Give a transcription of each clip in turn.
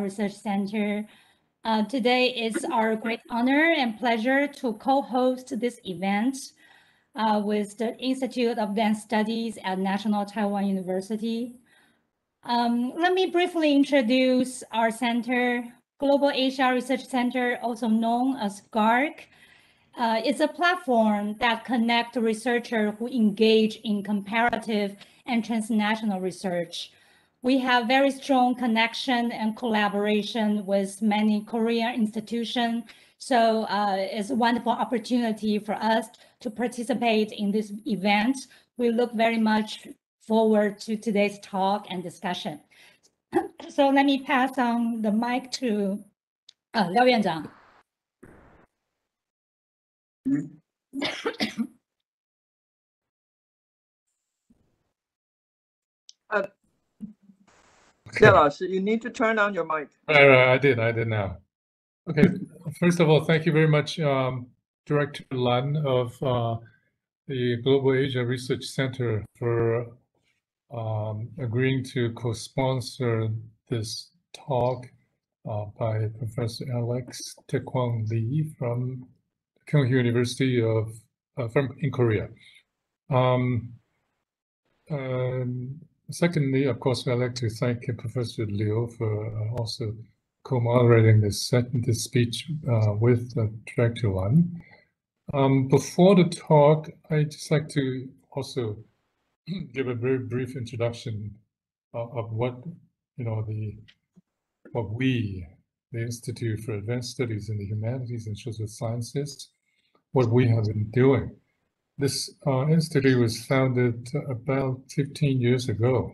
Research Center. Today it's our great honor and pleasure to co-host this event with the Institute of Advanced Studies at National Taiwan University. Let me briefly introduce our center, Global Asia Research Center, also known as GARC. It's a platform that connects researchers who engage in comparative and transnational research. We have very strong connection and collaboration with many Korean institutions. So it's a wonderful opportunity for us to participate in this event. We look very much forward to today's talk and discussion. So let me pass on the mic to Liao Yuanzhang. Telos, you need to turn on your mic. Right, I did now. Okay, first of all, thank you very much, Director Lan of the Global Asia Research Center for agreeing to co-sponsor this talk by Professor Alex Taek-Gwang Lee from Kyung Hee University in Korea. Secondly, of course, I'd like to thank Professor Liu for also co-moderating this speech with Director Lan. Before the talk, I'd just like to also give a very brief introduction of what we, the Institute for Advanced Studies in the Humanities and Social Sciences, what we have been doing. This institute was founded about 15 years ago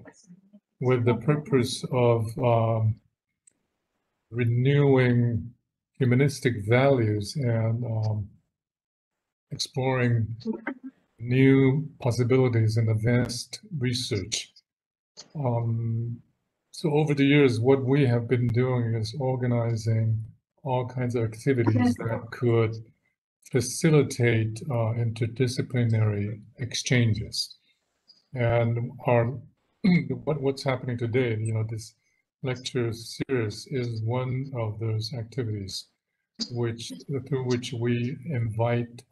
with the purpose of renewing humanistic values and exploring new possibilities in advanced research. So over the years, what we have been doing is organizing all kinds of activities that could facilitate interdisciplinary exchanges. And what's happening today, this lecture series is one of those activities through which we invite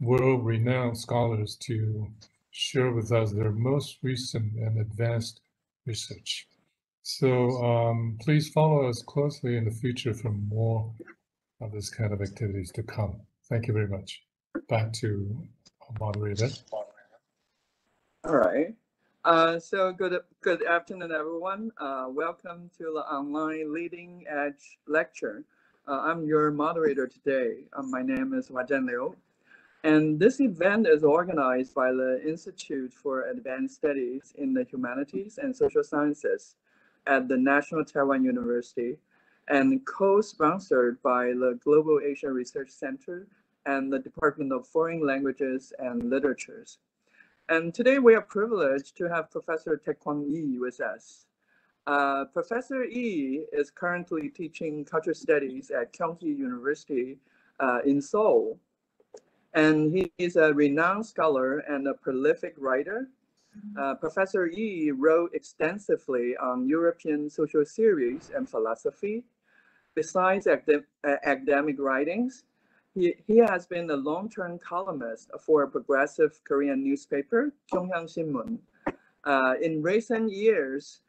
world-renowned scholars to share with us their most recent and advanced research. So please follow us closely in the future for more of this kind of activities to come. Thank you very much. Back to moderator. All right. So good afternoon, everyone. Welcome to the online Leading Edge lecture. I'm your moderator today. My name is Wazhen Liu. And this event is organized by the Institute for Advanced Studies in the Humanities and Social Sciences at the National Taiwan University and co-sponsored by the Global Asia Research Center and the Department of Foreign Languages and Literatures. And today we are privileged to have Professor Taek-Gwang Lee with us. Professor Lee is currently teaching cultural studies at Kyung Hee University in Seoul. And he is a renowned scholar and a prolific writer. Professor Lee wrote extensively on European social theories and philosophy. Besides academic writings, he has been a long-term columnist for a progressive Korean newspaper, Kyongyang Shinmun. In recent years,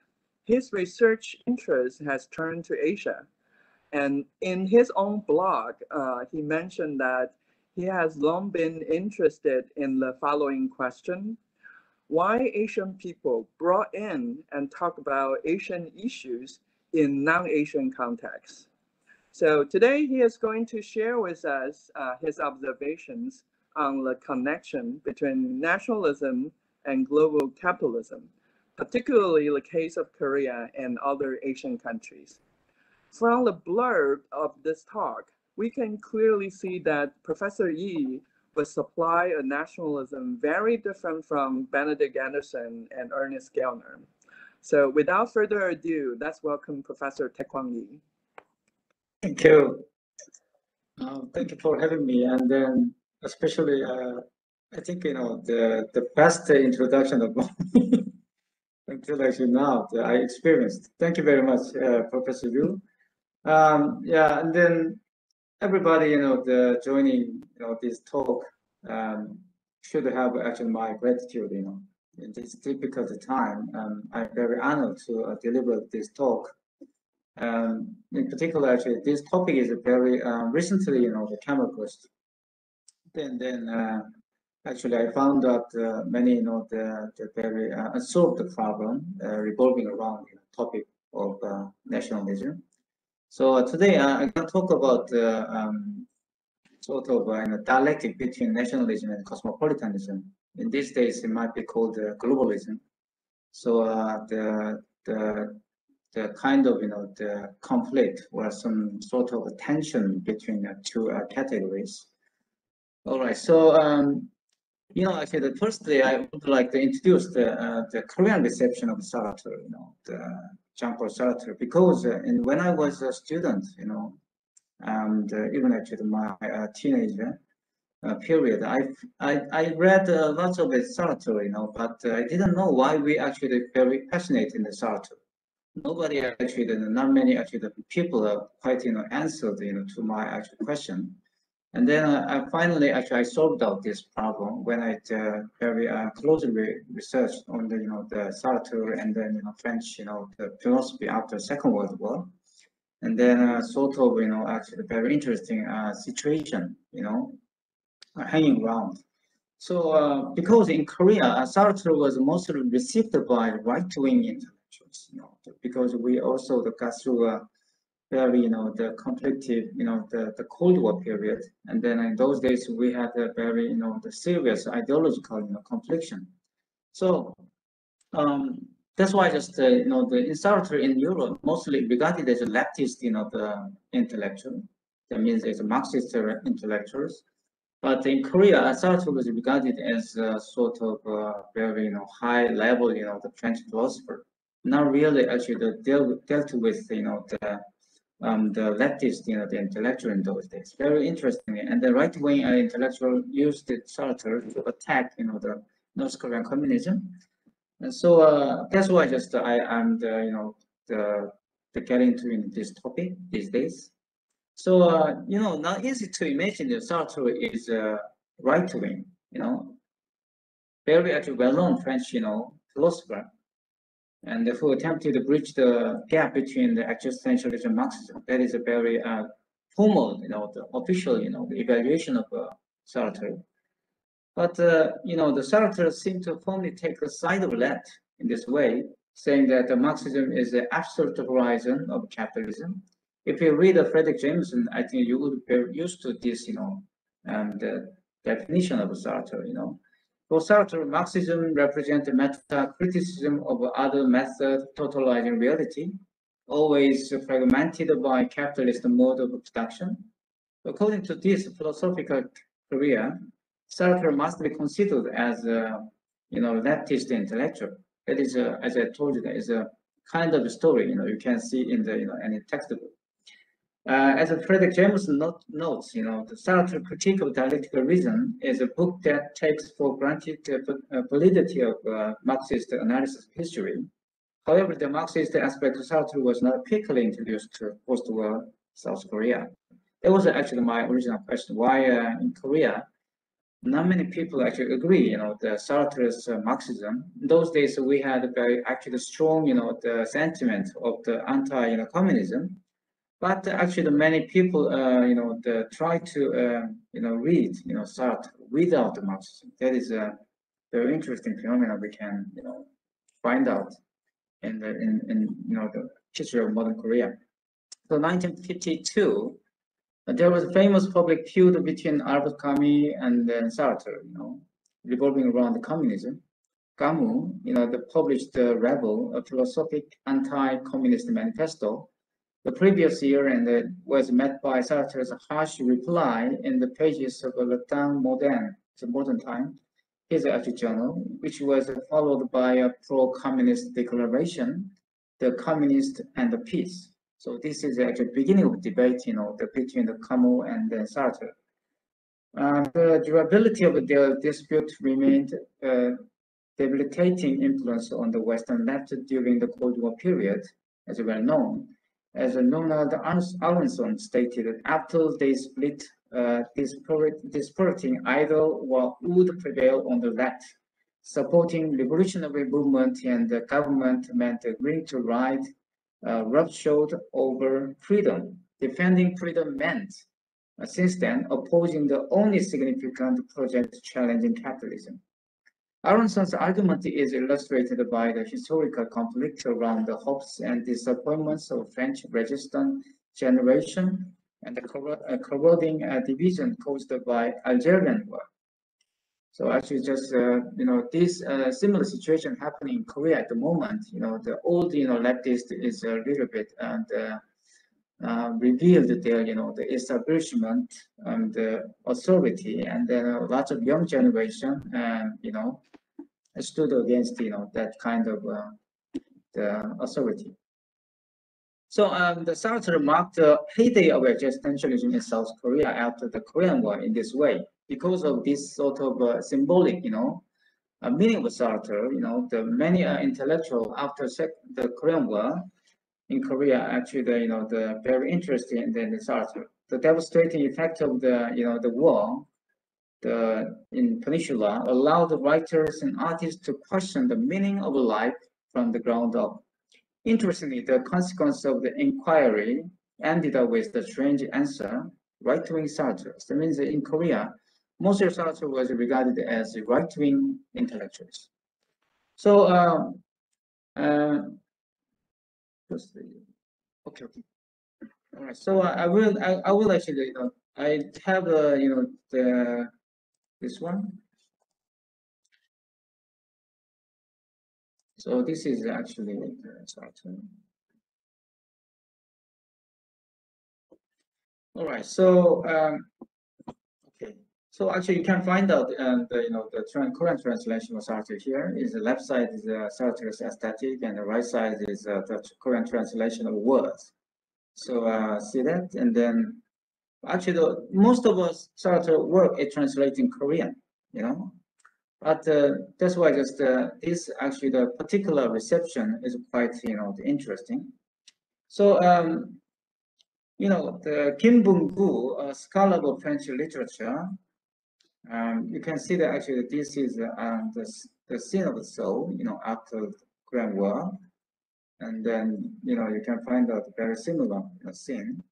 his research interest has turned to Asia. And in his own blog, he mentioned that he has long been interested in the following question: why Asian people brought in and talk about Asian issues in non-Asian contexts. So today he is going to share with us his observations on the connection between nationalism and global capitalism, particularly the case of Korea and other Asian countries. From the blurb of this talk, we can clearly see that Professor Lee would supply a nationalism very different from Benedict Anderson and Ernest Gellner. So without further ado, let's welcome Professor Taek-Gwang Lee. Thank you. Thank you for having me. And then especially, I think, the best introduction of me until actually now that I experienced. Thank you very much, Professor Liu. Yeah, and then everybody, the joining, this talk should have actually my gratitude, in this difficult time. I'm very honored to deliver this talk. In particular, actually, this topic is very recently, came across. Then actually, I found that many, the very unsolved problem revolving around the topic of nationalism. So today I'm going to talk about sort of a dialectic between nationalism and cosmopolitanism. In these days, it might be called globalism. So the kind of the conflict or some sort of tension between the two categories. All right. So actually, the firstly, I would like to introduce the Korean reception of Sartre. The Jean-Paul Sartre, because when I was a student, and even actually my teenager period, I read lots of Sartre, but I didn't know why we actually very passionate in the Sartre. Nobody actually, not many actually the people are quite answered to my actual question. And then I finally actually I solved out this problem when I very closely researched on the Sartre and then French the philosophy after Second World War, and then sort of actually very interesting situation hanging around. So because in Korea Sartre was mostly received by right-wing intellectuals, because we also got through very the conflictive the Cold War period, and then in those days we had a very the serious ideological confliction. So that's why just the in Sartre in Europe mostly regarded as a leftist the intellectual, that means as a Marxist intellectuals, but in Korea Sartre was regarded as a sort of very high level the French philosopher, not really actually dealt with the leftist, the intellectual in those days. Very interesting. And the right-wing intellectual used Sartre to attack, the North Korean communism. And so that's why just I'm the getting into this topic these days. So not easy to imagine that Sartre is right-wing, very actually well-known French, philosopher, and who attempted to bridge the gap between the existentialism and Marxism. That is a very formal, the official, the evaluation of Sartre. But the Sartre seemed to firmly take the side of left in this way, saying that Marxism is the absolute horizon of capitalism. If you read Frederick Jameson, I think you would be used to this, the definition of Sartre, For Sartre, Marxism represents a meta-criticism of other methods totalizing reality, always fragmented by capitalist mode of production. According to this philosophical career, Sartre must be considered as a leftist intellectual. That is, as I told you, that is a kind of story you can see in the any textbook. As Frederick Jameson notes, the Sartre Critique of Dialectical Reason is a book that takes for granted the validity of Marxist analysis of history. However, the Marxist aspect of Sartre was not quickly introduced to post-war South Korea. That was actually my original question: why in Korea, not many people actually agree, the Sartre's Marxism. In those days, we had a very actually strong, the sentiment of the anti-communism. But actually, many people, try to, read, Sartre without the Marxism. That is a very interesting phenomenon we can, find out in the history of modern Korea. So, 1952, there was a famous public feud between Albert Camus and Sartre, revolving around the communism. Camus, published the Rebel, a philosophic anti-communist manifesto, the previous year, and it was met by Sartre's harsh reply in the pages of Le Temps Moderne, the modern time, his actual journal, which was followed by a pro-communist declaration, the communist and the peace. So this is actually the beginning of debate, between the Camus and then Sartre. The durability of the dispute remained debilitating influence on the Western left during the Cold War period, as well known. As Ronald Aronson stated, after they split, dispiriting either would prevail on the left. Supporting revolutionary movement and the government meant agreeing to ride roughshod over freedom. Defending freedom meant, since then, opposing the only significant project challenging capitalism. Aronson's argument is illustrated by the historical conflict around the hopes and disappointments of French resistance generation and the corroding division caused by Algerian War. So actually, just this similar situation happening in Korea at the moment. The old leftist is a little bit revealed their the establishment and the authority, and then lots of young generation stood against that kind of the authority. So the Sartre marked the heyday of existentialism in South Korea after the Korean War in this way. Because of this sort of symbolic, meaning of Sartre, the many intellectuals after the Korean War in Korea actually, the very interesting in the Sartre. The devastating effect of the war, in Peninsula, allowed writers and artists to question the meaning of life from the ground up. Interestingly, the consequence of the inquiry ended up with the strange answer: right-wing Sartre. That means that in Korea, most of Sartre was regarded as right-wing intellectuals. So, okay. All right. So I will actually, I have this one. So this is actually Sartre. All right. So okay. So actually, you can find out the Korean translation of Sartre here. Is the left side is Sartre's aesthetic, and the right side is the Korean translation of words. So see that, and then actually most of us Sartre work is translating Korean, but that's why just this actually the particular reception is quite interesting. So the Kim Bung-gu, a scholar of French literature. You can see that actually this is the scene of the soul, after the Korean War, and then you can find out very similar scene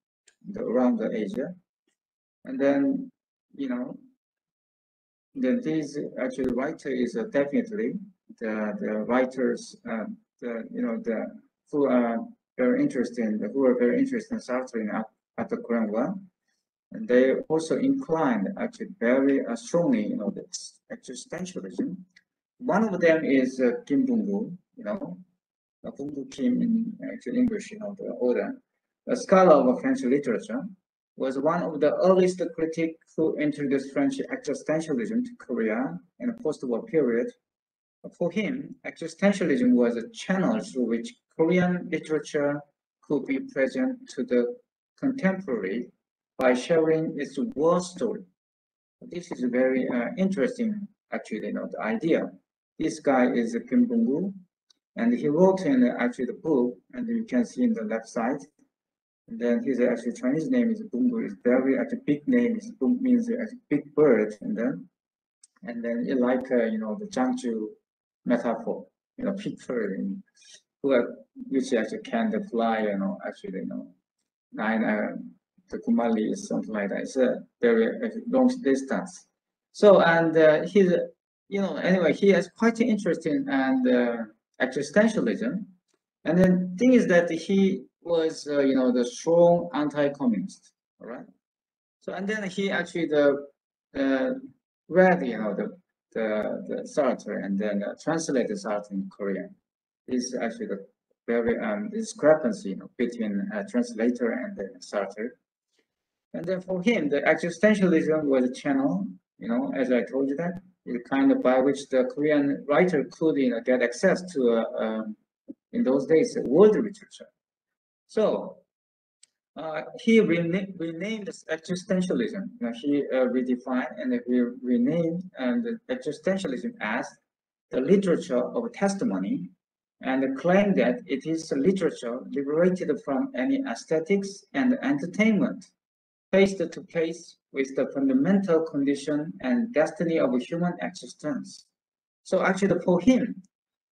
around Asia, and then then this actually writer is definitely the writers who are very interested in Sartre after Korean War. And they also inclined actually very strongly, the existentialism. One of them is Kim Bung-gu, Bung-gu Kim in actual English, the order. A scholar of French literature, was one of the earliest critics who introduced French existentialism to Korea in the post-war period. For him, existentialism was a channel through which Korean literature could be present to the contemporary by sharing its war story. This is very interesting, actually, the idea. This guy is Kim Bung-gu, and he wrote in actually the book, and you can see in the left side. And then his actually Chinese name is Bung-gu. It's very actually big name. Bung means a big bird, and then it like the Jiangsu metaphor, big bird, which actually can fly, actually, 9. The Kumali is something like that. It's a very long distance. So, and he's, anyway, he has quite an interest in existentialism. And then thing is that he was, the strong anti-communist. All right. So, and then he actually read, the Sartre, and then translated Sartre in Korean. This is actually the very discrepancy, between translator and Sartre. And then for him, the existentialism was a channel, as I told you that, kind of by which the Korean writer could, get access to, in those days, world literature. So he renamed existentialism. He redefined and he renamed the existentialism as the literature of testimony, and claimed that it is a literature liberated from any aesthetics and entertainment, face to face with the fundamental condition and destiny of human existence. So actually for him,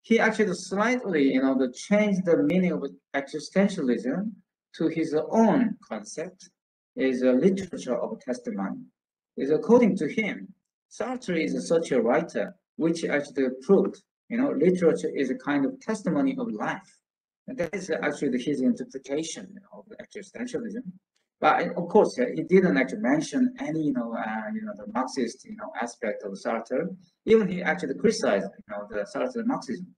he actually slightly, changed the meaning of existentialism to his own concept, is a literature of testimony. Is according to him, Sartre is such a writer, which actually proved, literature is a kind of testimony of life. And that is actually his interpretation of existentialism. But of course, he didn't actually mention any, the Marxist, aspect of Sartre. Even he actually criticized, the Sartre Marxism.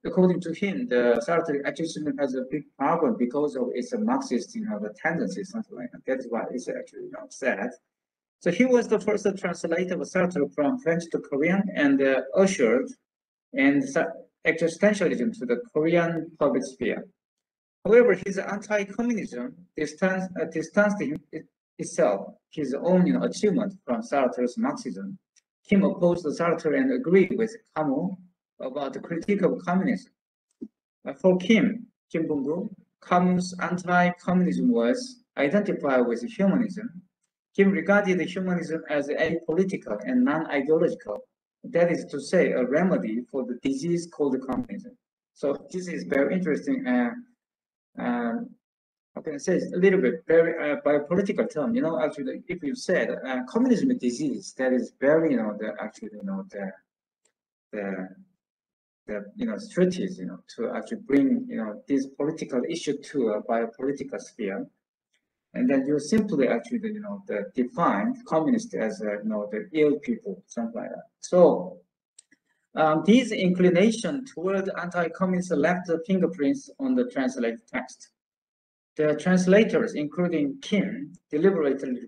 According to him, the Sartre existentialism has a big problem because of its Marxist, the tendency, something like that. That's why it's actually, sad. So he was the first translator of Sartre from French to Korean and ushered and existentialism to the Korean public sphere. However, his anti-communism distanced itself his own achievement from Sartre's Marxism. Kim opposed Sartre and agreed with Camus about the critique of communism. For Kim Bong-gu, Camus' anti-communism was identified with humanism. Kim regarded humanism as apolitical and non-ideological. That is to say, a remedy for the disease called communism. So this is very interesting. I can say a little bit very by a political term. Actually, if you said communism is disease, that is very, the strategies, to actually bring, this political issue to a biopolitical sphere. And then you simply actually, define communists as, the ill people, something like that. So these inclination toward anti-communist left the fingerprints on the translated text. The translators, including Kim, deliberately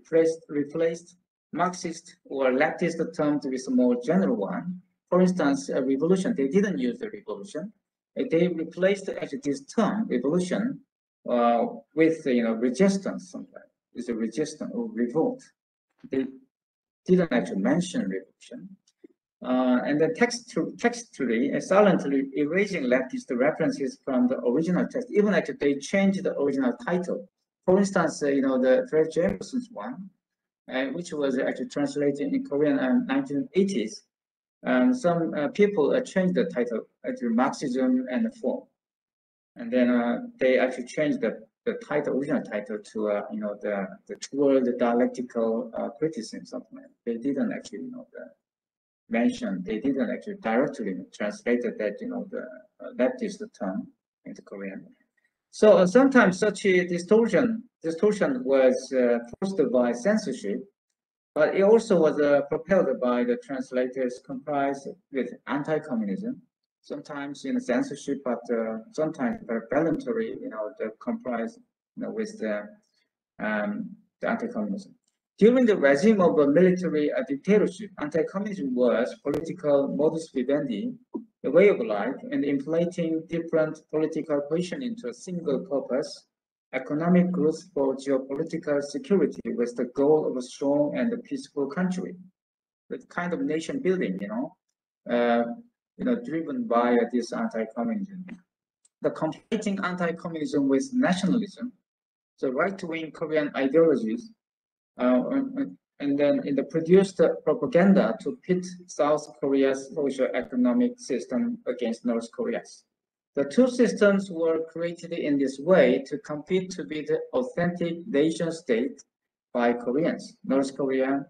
replaced Marxist or leftist terms with a more general one. For instance, a revolution, they didn't use the revolution. They replaced actually this term, revolution, with resistance. Sometimes it's a resistance or revolt. They didn't actually mention revolution, and then textually silently erasing leftist references from the original text. Even actually they changed the original title. For instance, the Fred Jameson's one, which was actually translated in Korean in 1980s. Some people changed the title to Marxism and the Form. And then they actually changed the original title to the toward the dialectical criticism, something like that. They didn't actually mention. They didn't actually directly translate that the leftist term into Korean. So sometimes such a distortion was forced by censorship, but it also was propelled by the translators comprised with anti-communism. Sometimes censorship, but sometimes voluntary, the comprised with the anti-communism. During the regime of a military dictatorship, anti-communism was political modus vivendi, a way of life, and inflating different political positions into a single purpose, economic growth for geopolitical security, with the goal of a strong and peaceful country. That kind of nation building, driven by this anti-communism. The conflating anti-communism with nationalism, the right-wing Korean ideologies, and then in the produced propaganda to pit South Korea's socio-economic system against North Korea's. The two systems were created in this way to compete to be the authentic nation state by Koreans. North Korea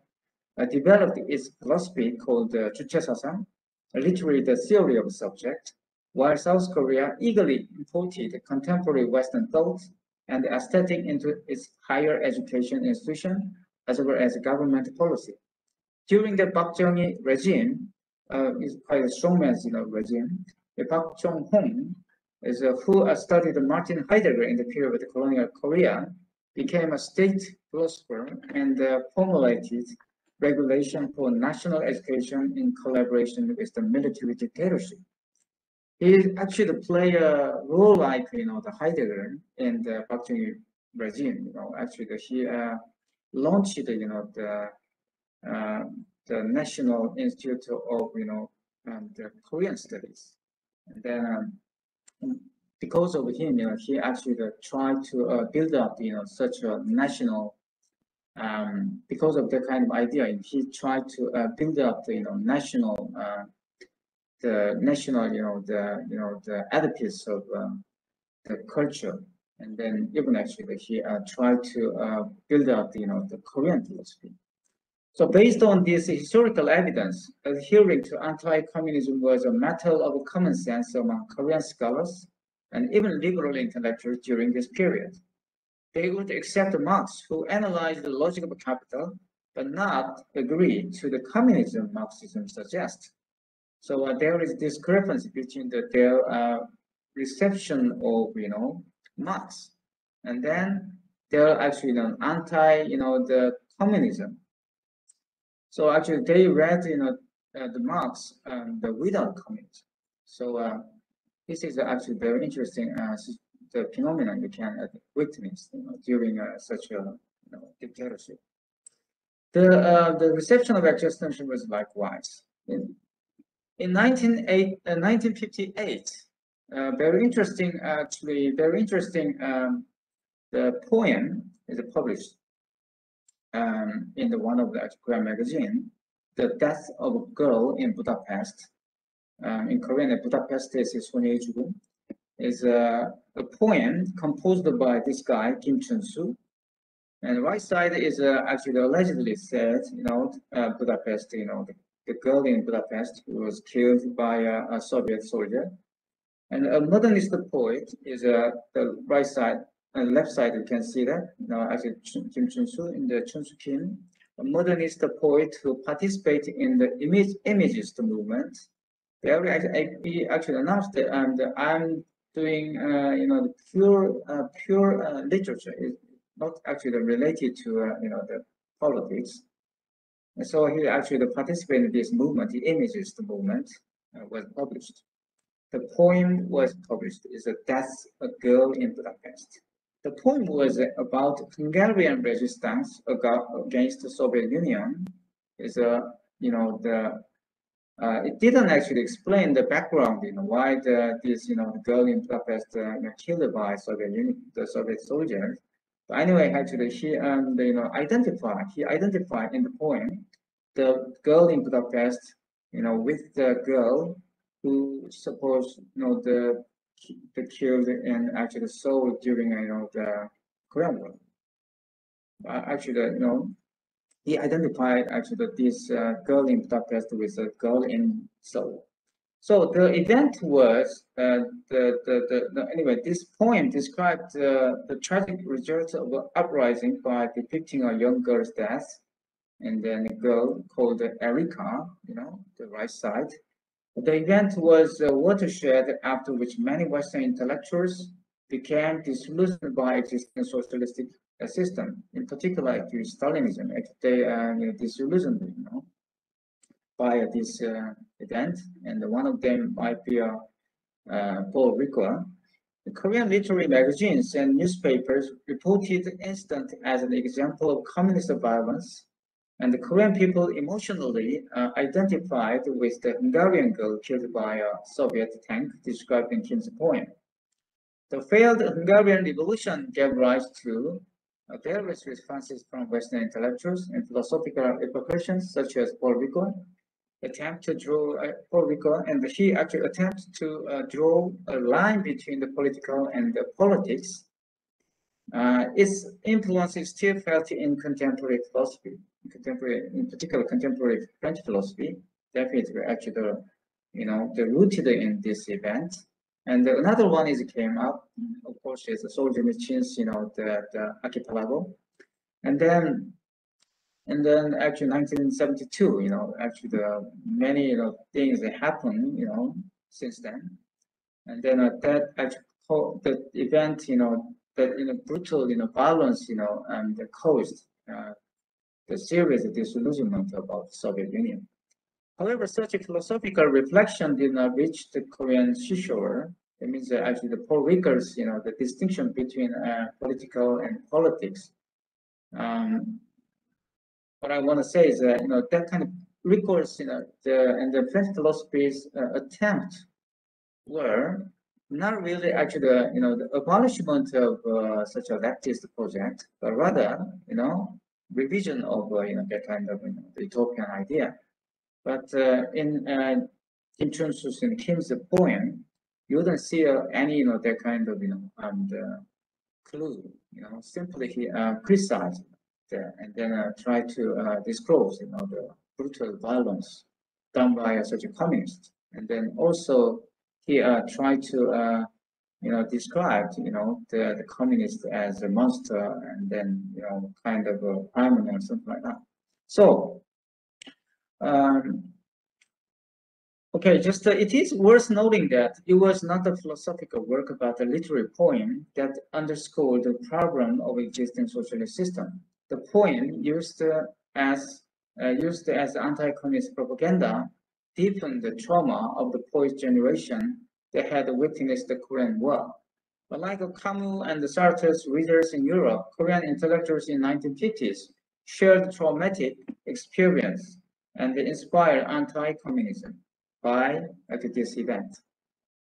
developed its philosophy called 주체사상, literally the theory of subject, while South Korea eagerly imported contemporary Western thought and aesthetic into its higher education institution, as well as government policy. During the Park Chung-hee regime, is quite a strongman's regime. The Park Chung-hong is who studied Martin Heidegger in the period of the colonial Korea, became a state philosopher and formulated regulation for national education in collaboration with the military dictatorship. He actually played a role like the Heidegger in the Park Chung-hee regime. Actually he launched the National Institute of the Korean studies. And then because of him, he actually tried to build up, such a national. Because of that kind of idea, he tried to build up the, national, the edifice of the culture, and then even actually he tried to build up, the Korean philosophy. So based on this historical evidence, adhering to anti-communism was a matter of common sense among Korean scholars and even liberal intellectuals during this period. They would accept Marx, who analyzed the logic of capital, but not agree to the communism Marxism suggests. So there is discrepancy between their reception of, Marx, and then they're actually anti, the communism. So actually, they read, the Marx without communism. So this is actually very interesting the phenomenon you can witness during such a dictatorship. The reception of existentialism was likewise. In 1958, very interesting, the poem is published in one of the Korean magazine, The Death of a Girl in Budapest. In Korean, Budapest is 손해의 죽음. Is a poem composed by this guy, Kim Chun-soo. And the right side is actually allegedly said, Budapest, the girl in Budapest who was killed by a Soviet soldier. And a modernist poet is the right side, and left side, you can see that, actually Kim Chun-soo in the Chun-soo Kim, a modernist poet who participated in the imagist movement. He actually announced that I'm doing, the pure literature is not actually related to, the politics. And so he actually participated in this movement, the imagist movement, was published. The poem was published, is a Death of a Girl in Budapest. The poem was about Hungarian resistance against the Soviet Union. Is it didn't actually explain the background, why this, the girl in Budapest, killed by the Soviet soldiers. But anyway, actually, he identified in the poem the girl in Budapest, with the girl who supposed, the killed and actually sold during, the Korean War. Actually, he identified actually this girl in Budapest with a girl in Seoul. So the event was anyway. This poem described the tragic result of an uprising by depicting a young girl's death, and then a girl called Erika, the right side. The event was a watershed after which many Western intellectuals became disillusioned by existing socialistic system, in particular actually Stalinism. They disillusioned, by this event, and one of them might be Paul Ricoeur. The Korean literary magazines and newspapers reported the incident as an example of communist violence, and the Korean people emotionally identified with the Hungarian girl killed by a Soviet tank described in Kim's poem. The failed Hungarian revolution gave rise to various responses from Western intellectuals and philosophical repercussions, such as Paul Ricoeur, attempt to draw and he actually attempts to draw a line between the political and the politics. Its influence is still felt in contemporary philosophy, in particular contemporary French philosophy. Definitely, actually, the rooted in this event. And another one came up, of course, is Solzhenitsyn's, the archipelago, and then actually 1972, actually the many things that happened, since then, and then that actually the event, that brutal, violence, and caused the serious disillusionment about the Soviet Union. However, such a philosophical reflection did not reach the Korean seashore. It means that actually the Paul Ricoeur's, the distinction between political and politics. What I want to say is that, that kind of recourse, the French philosophy's attempt were not really actually the abolishment of such a leftist project, but rather revision of that kind of the utopian idea. But in Kim Chun-soo's and Kim's poem, you wouldn't see any that kind of clue. Simply he criticized and then try to disclose the brutal violence done by such a communist, and then also he tried to describe the communist as a monster, and then kind of a criminal or something like that. So okay, just it is worth noting that it was not a philosophical work but a literary poem that underscored the problem of existing socialist system. The poem used as anti-communist propaganda deepened the trauma of the poet's generation that had witnessed the Korean War. But like Camus and Sartre's readers in Europe, Korean intellectuals in the 1950s shared traumatic experience and inspired anti-communism by this event.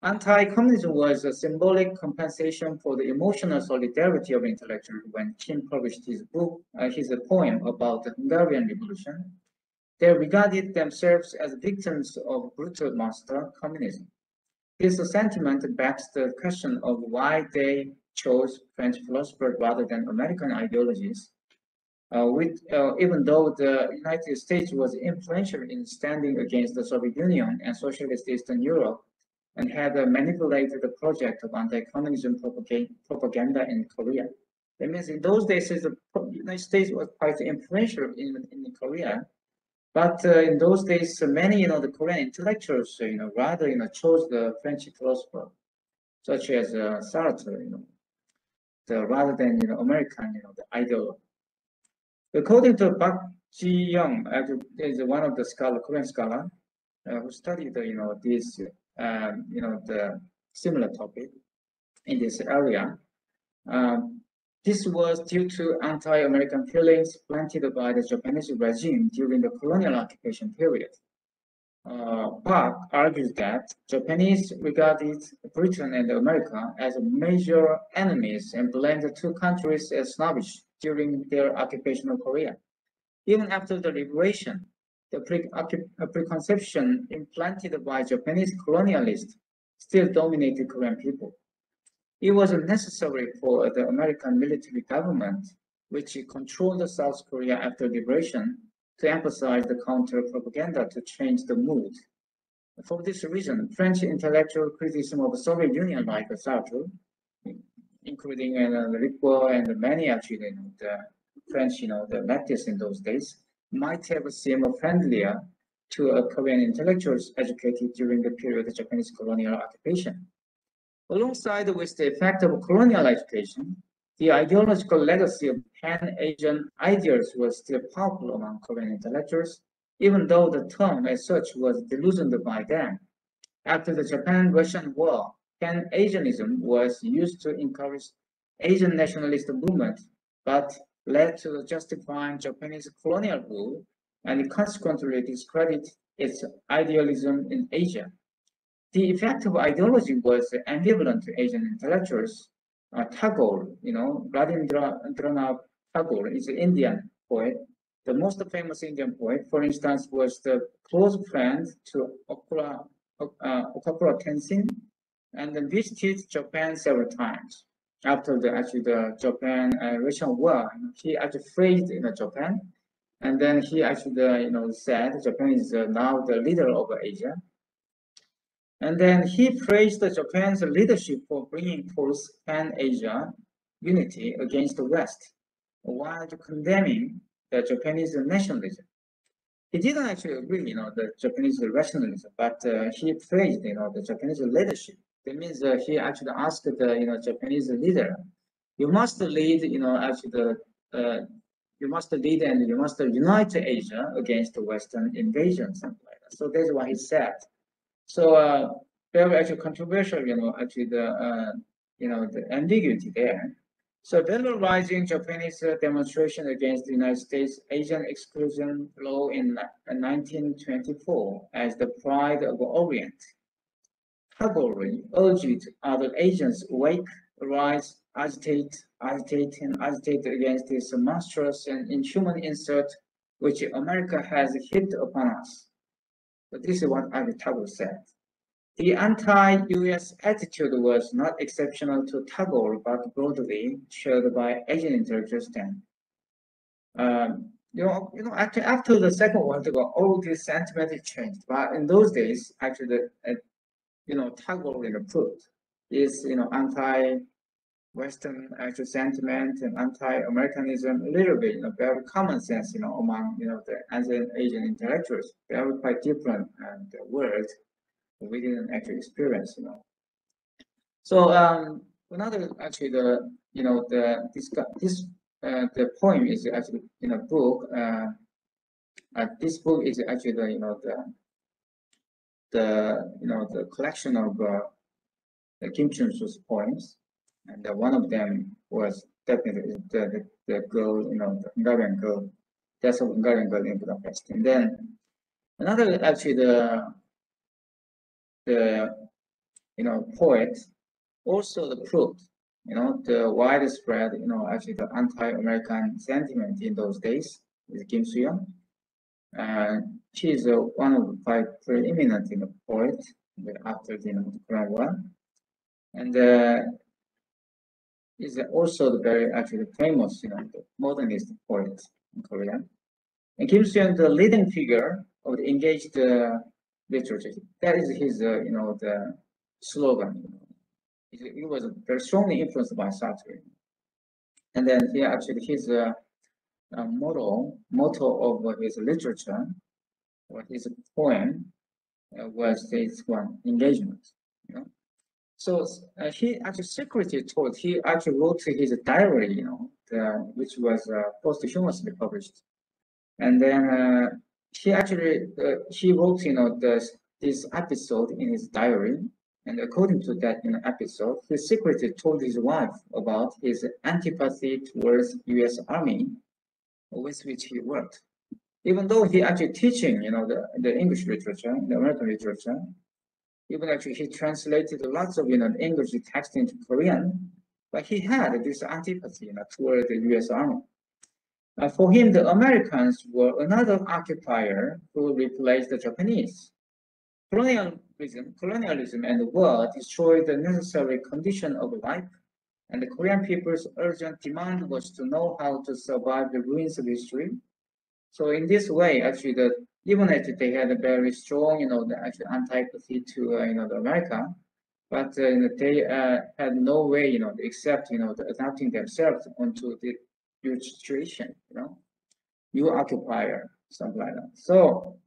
Anti-communism was a symbolic compensation for the emotional solidarity of intellectuals when Kim published his book, his poem about the Hungarian Revolution. They regarded themselves as victims of brutal monster communism. This sentiment backs the question of why they chose French philosophers rather than American ideologies. Even though the United States was influential in standing against the Soviet Union and socialist Eastern Europe, and had manipulated the project of anti-communism propaganda in Korea. That means in those days, the United States was quite influential in Korea, but in those days, many the Korean intellectuals, rather chose the French philosopher, such as Sartre, rather than American, the ideologue. According to Park Ji-young, is one of the Korean scholar who studied this the similar topic in this area. This was due to anti-American feelings planted by the Japanese regime during the colonial occupation period. Park argues that Japanese regarded Britain and America as major enemies and blamed the two countries as snobbish during their occupation of Korea. Even after the liberation, the preconception implanted by Japanese colonialists still dominated Korean people. It was necessary for the American military government, which controlled South Korea after liberation, to emphasize the counter-propaganda to change the mood. For this reason, French intellectual criticism of the Soviet Union, like Sartre, including Ricoeur and many actually the French, the leftists in those days, might have seemed friendlier to Korean intellectuals educated during the period of Japanese colonial occupation. Alongside with the effect of colonial education, the ideological legacy of Pan-Asian ideas was still powerful among Korean intellectuals, even though the term as such was diluted by them. After the Japan-Russian War, Pan-Asianism was used to encourage Asian nationalist movement, but led to justifying Japanese colonial rule and consequently discredit its idealism in Asia. The effect of ideology was ambivalent to Asian intellectuals. Tagore, Rabindranath Tagore is an Indian poet. The most famous Indian poet, for instance, was the close friend to Okura Tenzin, and then visited Japan several times. After the Japan-Russian War, he actually phrased Japan, and then he actually said Japan is now the leader of Asia. And then he praised Japan's leadership for bringing forth Pan-Asia unity against the West, while condemning the Japanese nationalism. He didn't actually agree, the Japanese rationalism, but he praised, the Japanese leadership. That means he actually asked the, Japanese leader, you must lead, you must lead and you must unite Asia against the Western invasion, something like that. So that's what he said. So very actually controversial, the ambiguity there. So valorizing Japanese demonstration against the United States Asian exclusion law in 1924 as the pride of the Orient, Taeggwang urged other Asians wake, rise, agitate against this monstrous and inhuman insult which America has heaped upon us. So this is what Taeggwang said. The anti-US attitude was not exceptional to Taeggwang, but broadly shared by Asian intellectuals then. After the Second World War, all this sentiment changed. But in those days, actually, Taeggwang approved is anti-Western actual sentiment and anti-Americanism a little bit, very common sense, among the Asian intellectuals. They are quite different words. We didn't actually experience, So another actually the poem is actually in a book. This book is actually the collection of Kim Chun-soo's poems, and one of them was definitely the girl, the Hungarian girl, Death of Hungarian Girl in Budapest, and then another actually the poet also proved, the widespread, actually the anti-American sentiment in those days with Kim Soo-yeon. She is one of the quite preeminent poets after the Korean War, and is also the very actually famous, the modernist poet in Korea. And Kim Soo-yeon, the leading figure of the engaged literature. That is his, the slogan. He was very strongly influenced by Sartre. And then he actually, his motto of his literature, or his poem, was this one, engagement. So he actually secretly told, he actually wrote his diary, which was posthumously published. And then he actually he wrote this episode in his diary, and according to that episode, he secretly told his wife about his antipathy towards U.S. Army with which he worked. Even though he actually teaching the English literature, the American literature, even actually he translated lots of English text into Korean, but he had this antipathy toward the U.S. Army. For him, the Americans were another occupier who replaced the Japanese. Colonialism and the war destroyed the necessary condition of life, and the Korean people's urgent demand was to know how to survive the ruins of history. So in this way, actually, even if they had a very strong, the actual antipathy to, America, but they had no way, except, adapting themselves onto the new situation, new occupier, something like that. So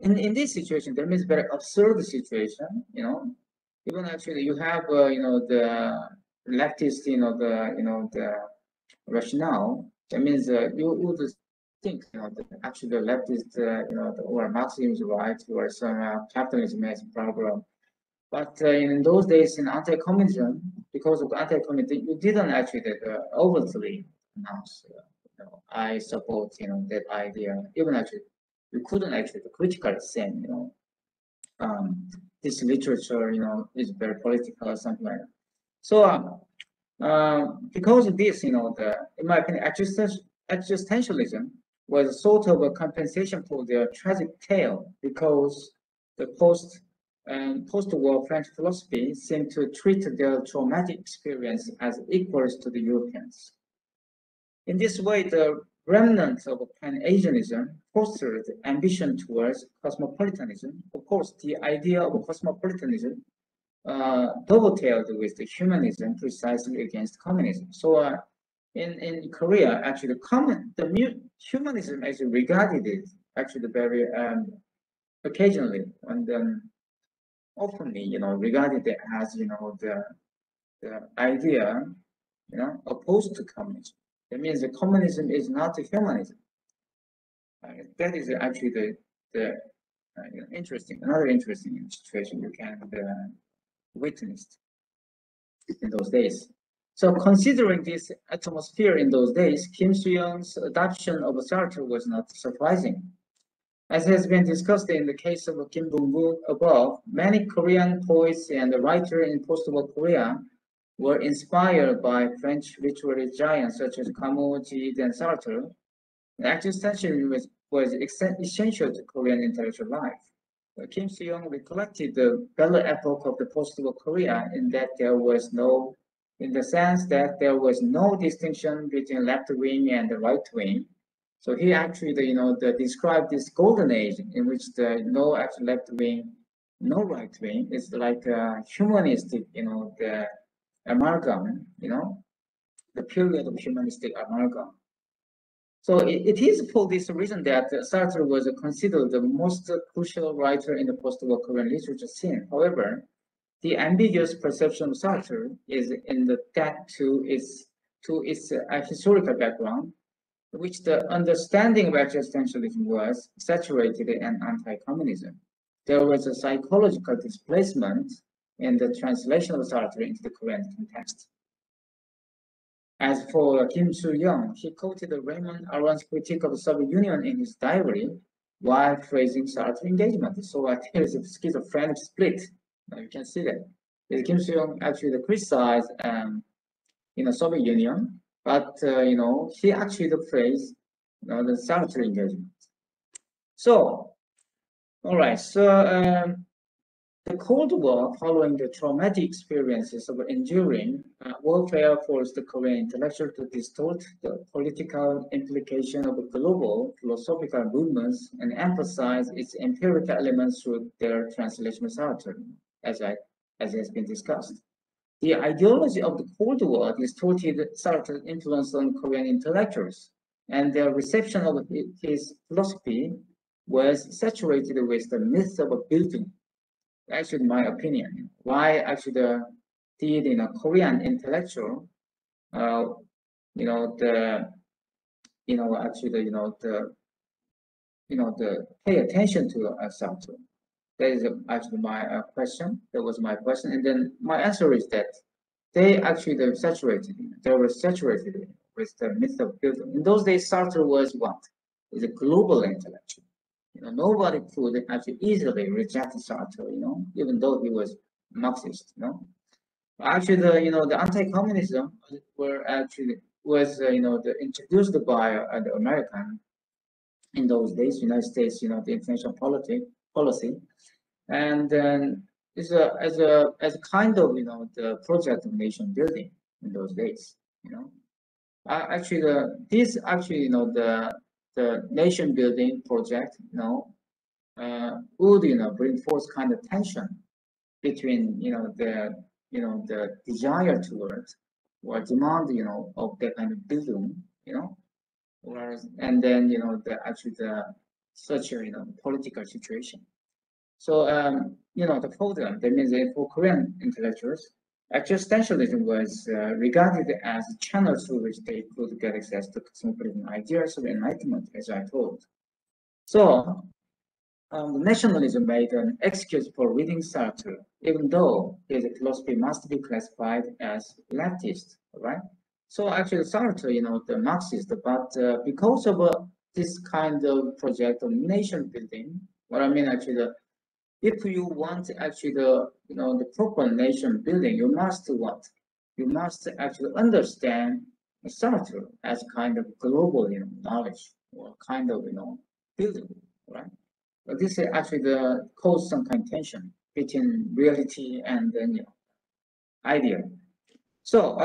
in this situation, there is very absurd situation, even actually you have, the leftist, the rationale. That means you would think, actually the leftist, or Marxism is right, or some capitalism has a problem. But in those days in anti-communism, because of anti-communism, you didn't actually overtly announce, I support, that idea. Even actually, you couldn't actually critically say, this literature, is very political or something like that. So, because of this, in my opinion, existentialism was sort of a compensation for their tragic tale, because the post-war French philosophy seemed to treat their traumatic experience as equals to the Europeans. In this way, the remnants of Pan-Asianism fostered ambition towards cosmopolitanism. Of course, the idea of cosmopolitanism dovetailed with the humanism precisely against communism. So in Korea, actually, the humanism is regarded as actually very occasionally and openly, regarded as the idea, opposed to communism. That means that communism is not a humanism. That is actually the another interesting situation you can witness in those days. So considering this atmosphere in those days, Kim Soo-young's adoption of Sartre was not surprising. As has been discussed in the case of Kim Bong-gu above, many Korean poets and writers in post-war Korea were inspired by French literary giants such as Camus, Gide, and Sartre. Existentialism was essential to Korean intellectual life. Kim Soo-young recollected the Belle epoch of the post-war Korea in the sense that there was no distinction between left wing and the right wing. So he actually, described this golden age in which no actual left wing, no right wing. It's like a humanistic, the amalgam, the period of humanistic amalgam. So it is for this reason that Sartre was considered the most crucial writer in the post-war Korean literature scene. However, the ambiguous perception of Sartre is in that to its historical background, which the understanding of existentialism was saturated in anti-communism. There was a psychological displacement in the translation of Sartre into the Korean context. As for Kim Soo-young, he quoted Raymond Aron's critique of the Soviet Union in his diary while praising Sartre engagement. So I think it's a schizophrenic split. You can see that. Kim Soo-young actually criticized the Soviet Union, but he actually praised the Sartre engagement. So, all right. So the Cold War, following the traumatic experiences of enduring warfare, forced the Korean intellectual to distort the political implication of global philosophical movements and emphasize its empirical elements through their translation of Sartre, as has been discussed. The ideology of the Cold War distorted Sartre's influence on Korean intellectuals, and their reception of his philosophy was saturated with the myth of a building. Actually, in my opinion, why actually the Korean intellectual, pay attention to Sartre. That is actually my question. That was my question, and then my answer is that they were saturated with the myth of building. In those days, Sartre was what? Is a global intellectual. Nobody could actually easily reject Sartre, even though he was Marxist, Actually, the anti-communism was introduced by the American in those days, United States, the international policy, and then as a kind of the project of nation building in those days, the nation building project, would bring forth kind of tension between the desire towards or demand of that kind of building, and then such a political situation. So the problem, that means that for Korean intellectuals, existentialism was regarded as a channel through which they could get access to cosmopolitan ideas of enlightenment, as I told. So nationalism made an excuse for reading Sartre, even though his philosophy must be classified as leftist, right? So actually Sartre, the Marxist, but because of this kind of project of nation building, what I mean if you want the proper nation building, you must what? You must actually understand Sartre as kind of global knowledge or kind of building, right? But this actually cause some kind of tension between reality and then idea. So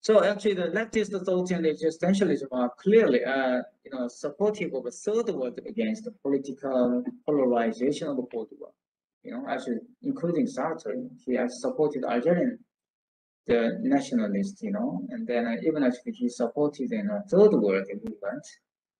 so actually the leftist thought and existentialism are clearly supportive of a third world against the political polarization of the Cold War. Actually including Sartre, he has supported Algerian the nationalists, and then even actually he supported third world movement.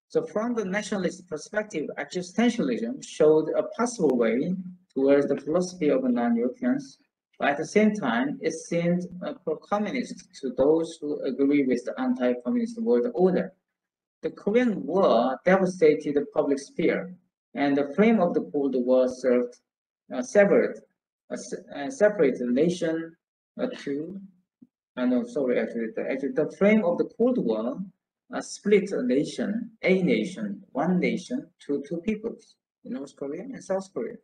So from the nationalist perspective, existentialism showed a possible way towards the philosophy of non-Europeans, but at the same time, it seemed pro-communist to those who agree with the anti-communist world order. The Korean War devastated the public sphere, and the frame of the Cold War separated the nation the frame of the Cold War split a nation, one nation, to two peoples, North Korea and South Korea.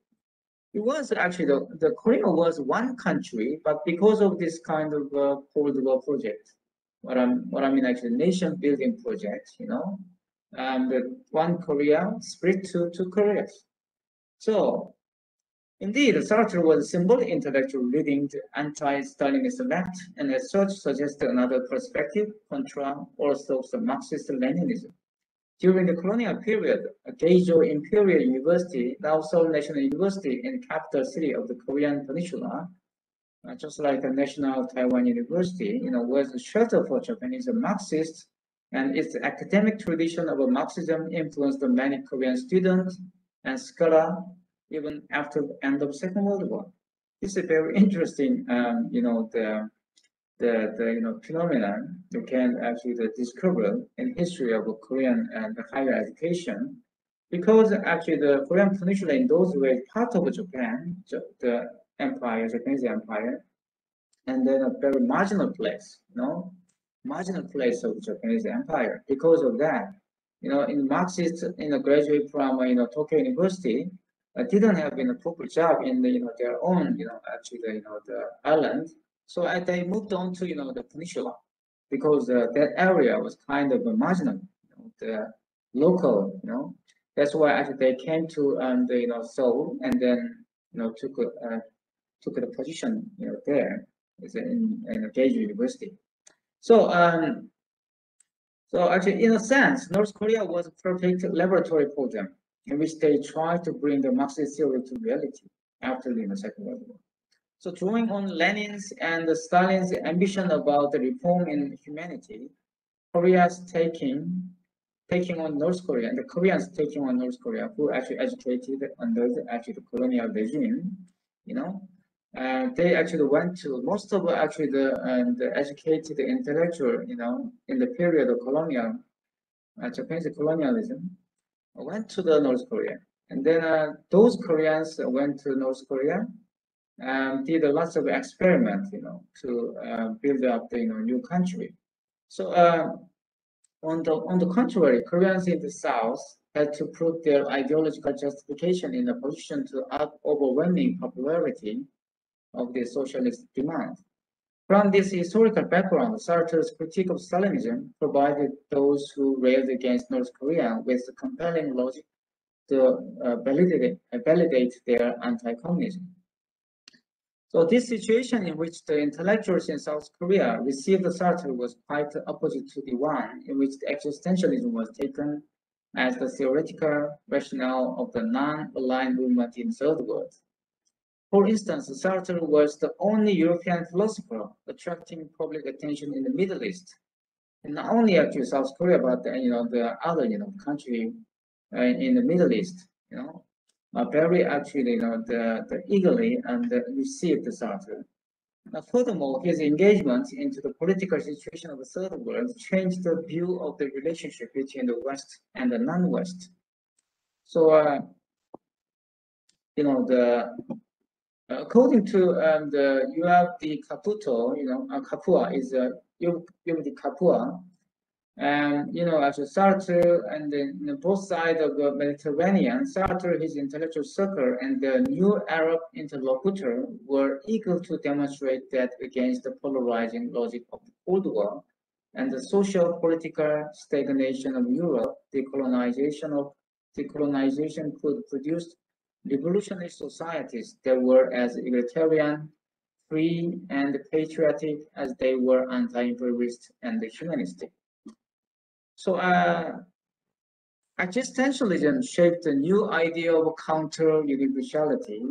It was actually the Korea was one country, but because of this kind of Cold War project, what I mean actually nation building project, the one Korea split to two Koreas. So indeed, Sartre was a symbolic intellectual leading the anti-Stalinist left, and as such suggested another perspective, contra orthodox Marxist-Leninism. During the colonial period, Daejeon Imperial University, now Seoul National University in capital city of the Korean Peninsula, just like the National Taiwan University, was a shelter for Japanese Marxists, and its academic tradition of Marxism influenced many Korean students and scholars even after the end of the Second World War. This is very interesting, the phenomenon you can actually discover in history of Korean and higher education, because actually the Korean Peninsula in those ways part of Japan, the empire, Japanese empire, and then a very marginal place, marginal place of Japanese empire. Because of that, in Marxist, graduate from Tokyo University, didn't have a proper job in their own, the island. So they moved on to the peninsula, because that area was kind of a marginal, the local, That's why actually they came to Seoul, and then took the position there in Daejeon University. So so actually, in a sense, North Korea was a perfect laboratory program in which they tried to bring the Marxist theory to reality after the Second World War. So drawing on Lenin's and Stalin's ambition about the reform in humanity, Korea's taking on North Korea, and the Koreans taking on North Korea, who actually educated under the colonial regime, they actually went to most of the educated intellectual, in the period of colonial Japanese colonialism, went to the North Korea, and then those Koreans went to North Korea. Did lots of experiments, to build up the new country. So on the contrary, Koreans in the South had to prove their ideological justification in opposition to overwhelming popularity of the socialist demand. From this historical background, Sartre's critique of Stalinism provided those who railed against North Korea with the compelling logic to validate their anti-communism. So this situation in which the intellectuals in South Korea received Sartre was quite opposite to the one in which the existentialism was taken as the theoretical rationale of the non-aligned movement in the Third World. For instance, Sartre was the only European philosopher attracting public attention in the Middle East, and not only actually South Korea, but the other country in the Middle East, very actually the eagerly and received Sartre. Now, furthermore, his engagement into the political situation of the Third World changed the view of the relationship between the West and the non-West. So, according to the UFD Caputo, Capua is UFD Capua, and actually Sartre and then both sides of the Mediterranean, Sartre, his intellectual circle, and the new Arab interlocutor were eager to demonstrate that against the polarizing logic of the Cold War and the social political stagnation of Europe, decolonization could produce revolutionary societies that were as egalitarian, free, and patriotic as they were anti-imperialist and humanistic. So existentialism shaped a new idea of counter-universality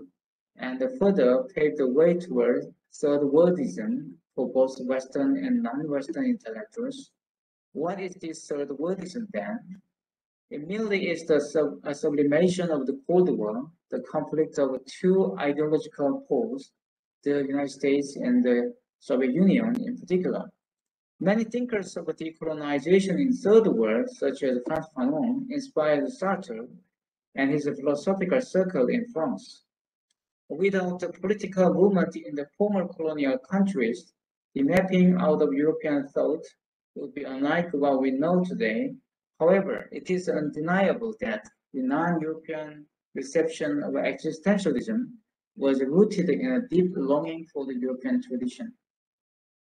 and further paved the way toward third worldism for both Western and non-Western intellectuals. What is this third worldism then? It merely is the sublimation of the Cold War, the conflict of two ideological poles, the United States and the Soviet Union in particular. Many thinkers of decolonization in the Third World, such as Frantz Fanon, inspired Sartre and his philosophical circle in France. Without the political movement in the former colonial countries, The mapping out of European thought would be unlike what we know today. However, it is undeniable that the non-European reception of existentialism was rooted in a deep longing for the European tradition.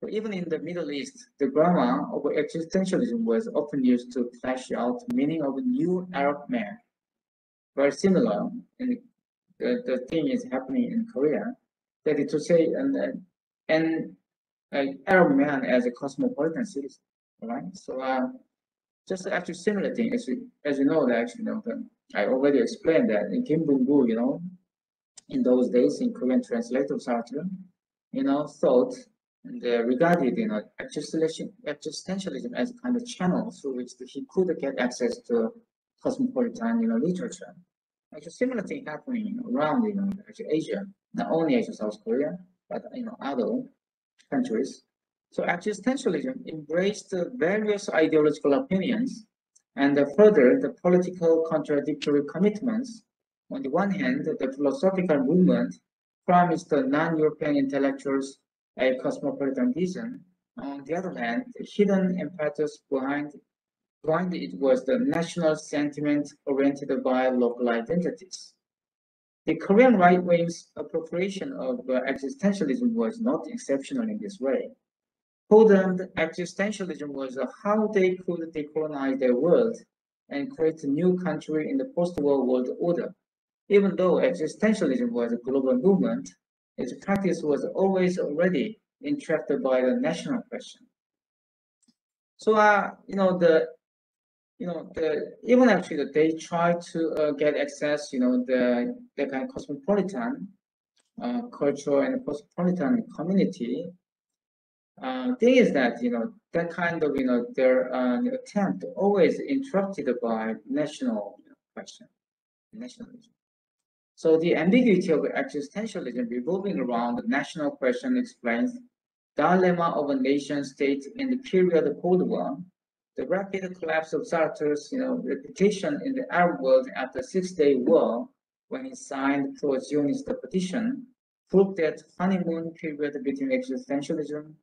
So even in the Middle East, the grammar of existentialism was often used to flesh out the meaning of a new Arab man. Very similar, and the thing is happening in Korea, that is to say, an Arab man as a cosmopolitan citizen, right? So just actually similar thing, as you know, that actually, I already explained that in Kim Bung-gu, in those days, in Korean translator of Sartre, thought and regarded, existentialism as a kind of channel through which he could get access to cosmopolitan, literature. Actually, similar thing happening around, actually Asia, not only Asia, South Korea, but other countries. So existentialism embraced various ideological opinions and further the political contradictory commitments. On the one hand, the philosophical movement promised the non-European intellectuals a cosmopolitan vision. On the other hand, the hidden impetus behind it was the national sentiment oriented by local identities. The Korean right-wing's appropriation of existentialism was not exceptional in this way. For them, existentialism was how they could decolonize their world and create a new country in the post-war world order. Even though existentialism was a global movement, its practice was always already entrapped by the national question. So, even actually they try to get access, the kind of cosmopolitan culture and cosmopolitan community. Thing is that that kind of their attempt always interrupted by national question, nationalism. So the ambiguity of existentialism revolving around the national question explains the dilemma of a nation state in the period of Cold War, the rapid collapse of Sartre's reputation in the Arab world after the Six-Day War, when he signed pro-Zionist petition, proved that honeymoon period between existentialism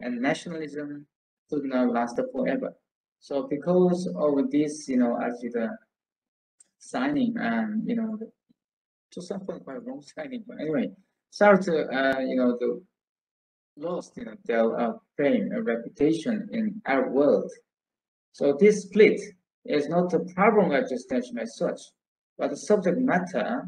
and nationalism could not last forever. So because of this, actually the signing and to some point quite wrong signing, but anyway, Sartre, lost their fame and reputation in Arab world. So this split is not a problem of existentialism as such, but the subject matter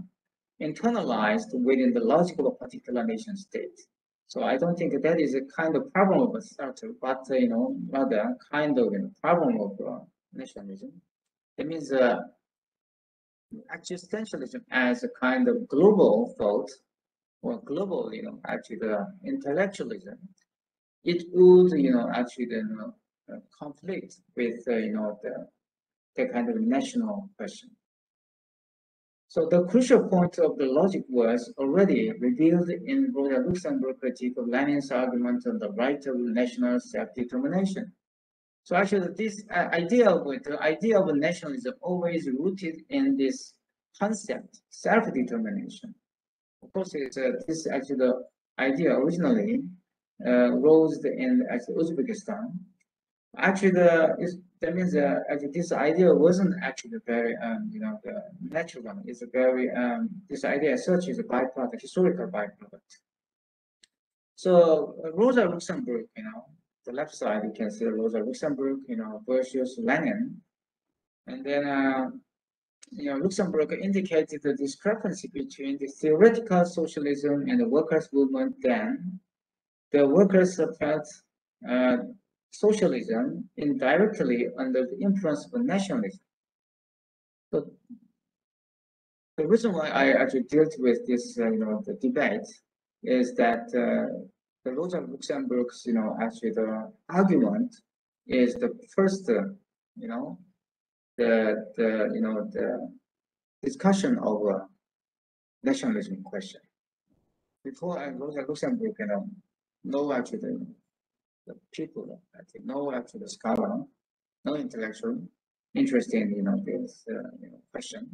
internalized within the logic of a particular nation state. So I don't think that is a kind of problem of Sartre, but rather kind of problem of nationalism. That means existentialism as a kind of global thought or global, actually the intellectualism, it would, actually then conflict with, the kind of national question. So the crucial point of the logic was already revealed in Rosa Luxemburg's critique of Lenin's argument on the right of national self-determination. So actually, this idea of nationalism always rooted in this concept, self-determination. Of course, this actually the idea originally rose in Uzbekistan. Actually, that means actually this idea wasn't actually very the natural one. It's a very this idea as such is a byproduct, historical byproduct. So Rosa Luxemburg, the left side you can see Rosa Luxemburg, versus Lenin, and then Luxemburg indicated the discrepancy between the theoretical socialism and the workers' movement. Then the workers felt socialism indirectly under the influence of nationalism. So the reason why I actually dealt with this, the debate, is that the Rosa Luxemburg's, actually the argument is the first, the discussion of nationalism question. Before Rosa Luxemburg, no actually the people, no actually scholar, no intellectual interested in this question.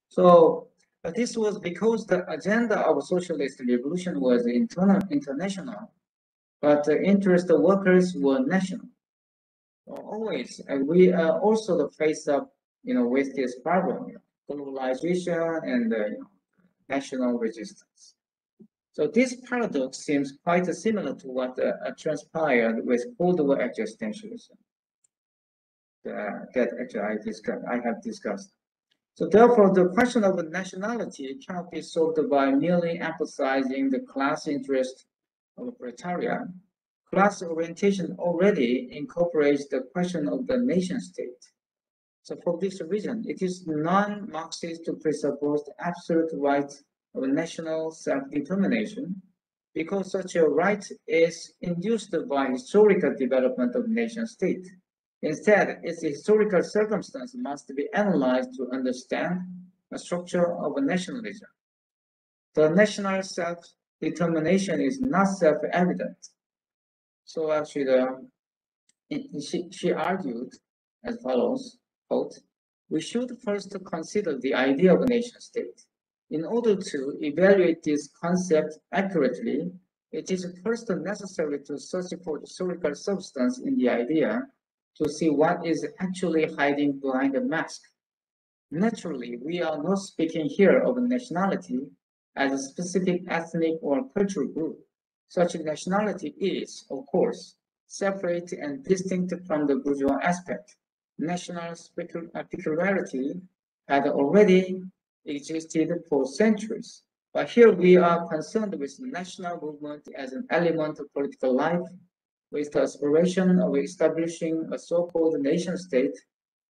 So this was because the agenda of socialist revolution was international, but the interests of workers were national. Always, we also face up, with this problem, globalization and national resistance. So this paradox seems quite similar to what transpired with Cold War existentialism that actually I have discussed. So therefore, the question of nationality cannot be solved by merely emphasizing the class interest of the proletariat. Class orientation already incorporates the question of the nation state. So for this reason, it is non-Marxist to presuppose the absolute right of national self-determination, because such a right is induced by historical development of nation state. Instead, its historical circumstance must be analyzed to understand the structure of nationalism. The national self-determination is not self-evident. So actually, she argued as follows, quote, "We should first consider the idea of a nation state. In order to evaluate this concept accurately, it is first necessary to search for historical substance in the idea to see what is actually hiding behind the mask. Naturally, we are not speaking here of nationality as a specific ethnic or cultural group. Such nationality is, of course, separate and distinct from the bourgeois aspect. National peculiarity had already existed for centuries, but here we are concerned with national movement as an element of political life, with the aspiration of establishing a so-called nation state.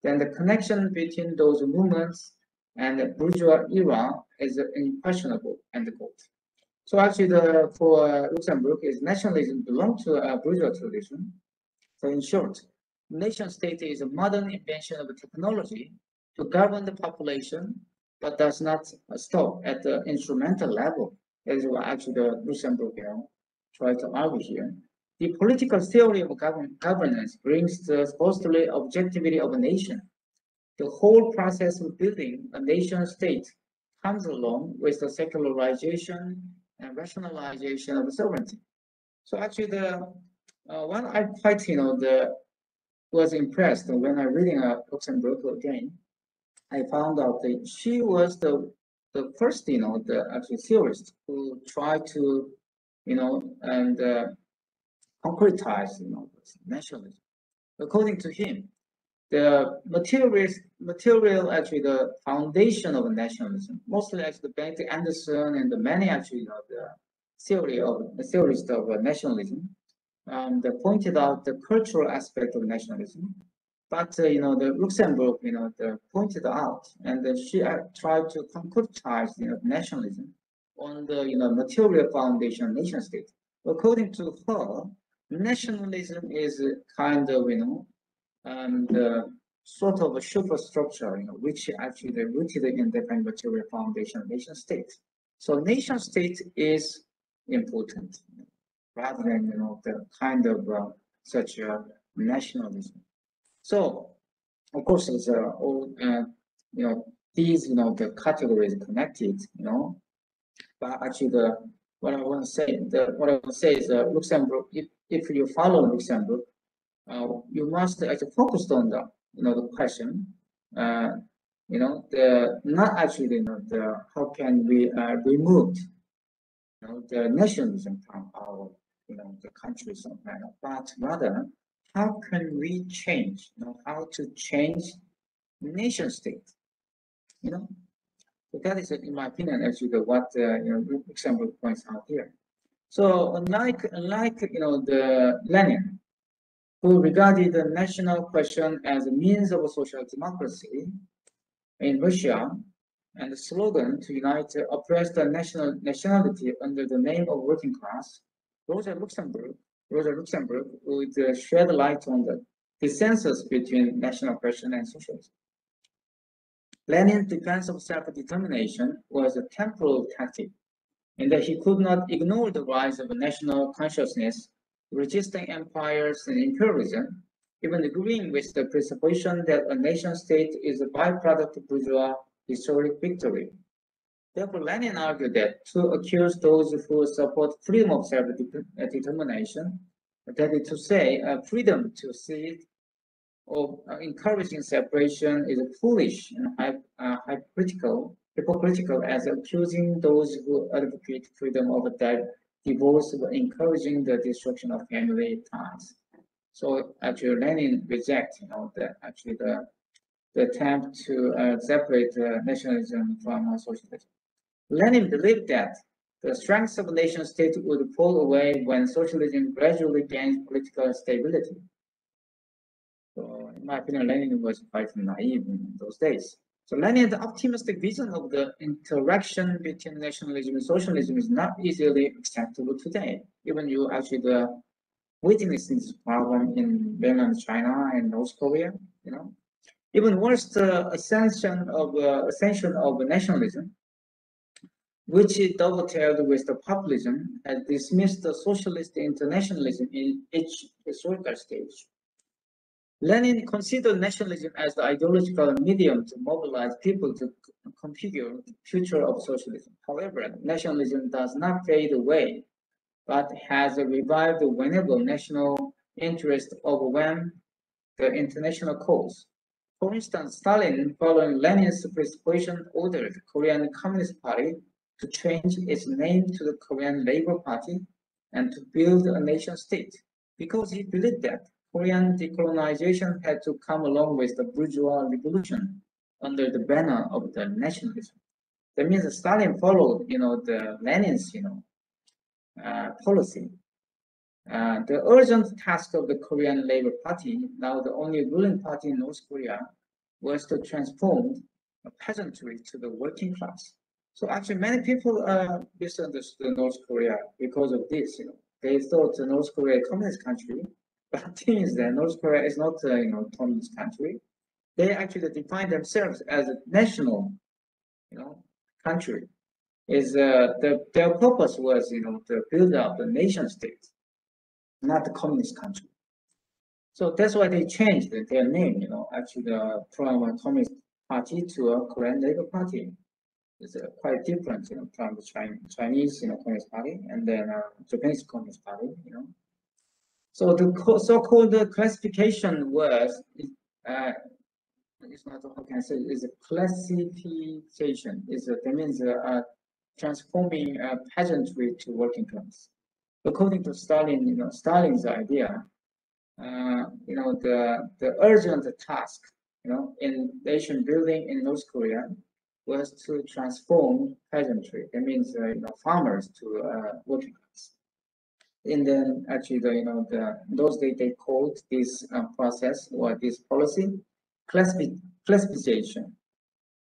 Then the connection between those movements and the bourgeois era is unquestionable." End quote. So actually, for Luxembourg, nationalism belongs to a bourgeois tradition. So in short, nation state is a modern invention of technology to govern the population, but does not stop at the instrumental level. That is what actually the Luxembourg try to argue here. The political theory of governance brings the supposedly objectivity of a nation. The whole process of building a nation state comes along with the secularization and rationalization of sovereignty. So actually, the one I quite was impressed when I reading Luxembourg again. I found out that she was the first the actual theorist who tried to and concretize nationalism. According to him, the material actually the foundation of nationalism, mostly actually Bengt Anderson and the many actually the theorists of nationalism, they pointed out the cultural aspect of nationalism, but the Luxembourg pointed out, and she tried to concretize nationalism on the material foundation of nation state. According to her, nationalism is kind of the sort of a superstructure, which actually rooted in the kind of material foundation of nation state. So nation state is important rather than the kind of such nationalism. So of course, it's all these the categories connected, but actually what I want to say is Luxembourg. If you follow Luxembourg, you must actually focus on the question, not actually the how can we remove the nationalism from our the country somehow, but rather how can we change how to change nation state, so that is in my opinion actually what Luxembourg points out here. So unlike the Lenin, who regarded the national question as a means of social democracy in Russia, and the slogan to unite oppressed nationality under the name of working class, Rosa Luxemburg would shed light on the dissensus between national question and socialism. Lenin's defense of self-determination was a temporal tactic, in that he could not ignore the rise of a national consciousness resisting empires and imperialism, even agreeing with the presupposition that a nation state is a byproduct of bourgeois historic victory. Therefore, Lenin argued that to accuse those who support freedom of self-determination, that is to say, freedom to see or encouraging separation, is foolish and hypocritical as accusing those who advocate freedom of divorce or encouraging the destruction of family ties. So actually, Lenin rejects, the attempt to separate nationalism from socialism. Lenin believed that the strength of a nation state would fall away when socialism gradually gains political stability. So, in my opinion, Lenin was quite naive in those days. So, Lenin's optimistic vision of the interaction between nationalism and socialism is not easily acceptable today. Even you actually witnessing this problem in mainland China and North Korea, Even worse, the ascension of nationalism, which is dovetailed with the populism, has dismissed the socialist internationalism in each historical stage. Lenin considered nationalism as the ideological medium to mobilize people to configure the future of socialism. However, nationalism does not fade away, but has revived whenever national interest overwhelms the international cause. For instance, Stalin, following Lenin's persuasion, ordered the Korean Communist Party to change its name to the Korean Labor Party and to build a nation state, because he believed that Korean decolonization had to come along with the bourgeois revolution under the banner of the nationalism. That means that Stalin followed, the Lenin's, policy. The urgent task of the Korean Labor Party, now the only ruling party in North Korea, was to transform a peasantry to the working class. So actually, many people misunderstood North Korea because of this. They thought North Korea a communist country, but the thing is that North Korea is not a communist country. They actually define themselves as a national, country. Their purpose was, to build up the nation state, not the communist country. So that's why they changed their name, from a communist party to a Korean Labor Party. It's quite different, from the Chinese, Communist Party and then Japanese Communist Party, So the so-called classification was, it's not, how can I say, is a classification. That means transforming peasantry to working class. According to Stalin, Stalin's idea, the urgent task, in nation building in North Korea was to transform peasantry. That means, farmers to working class. And then actually, those days they called this process or this policy classification,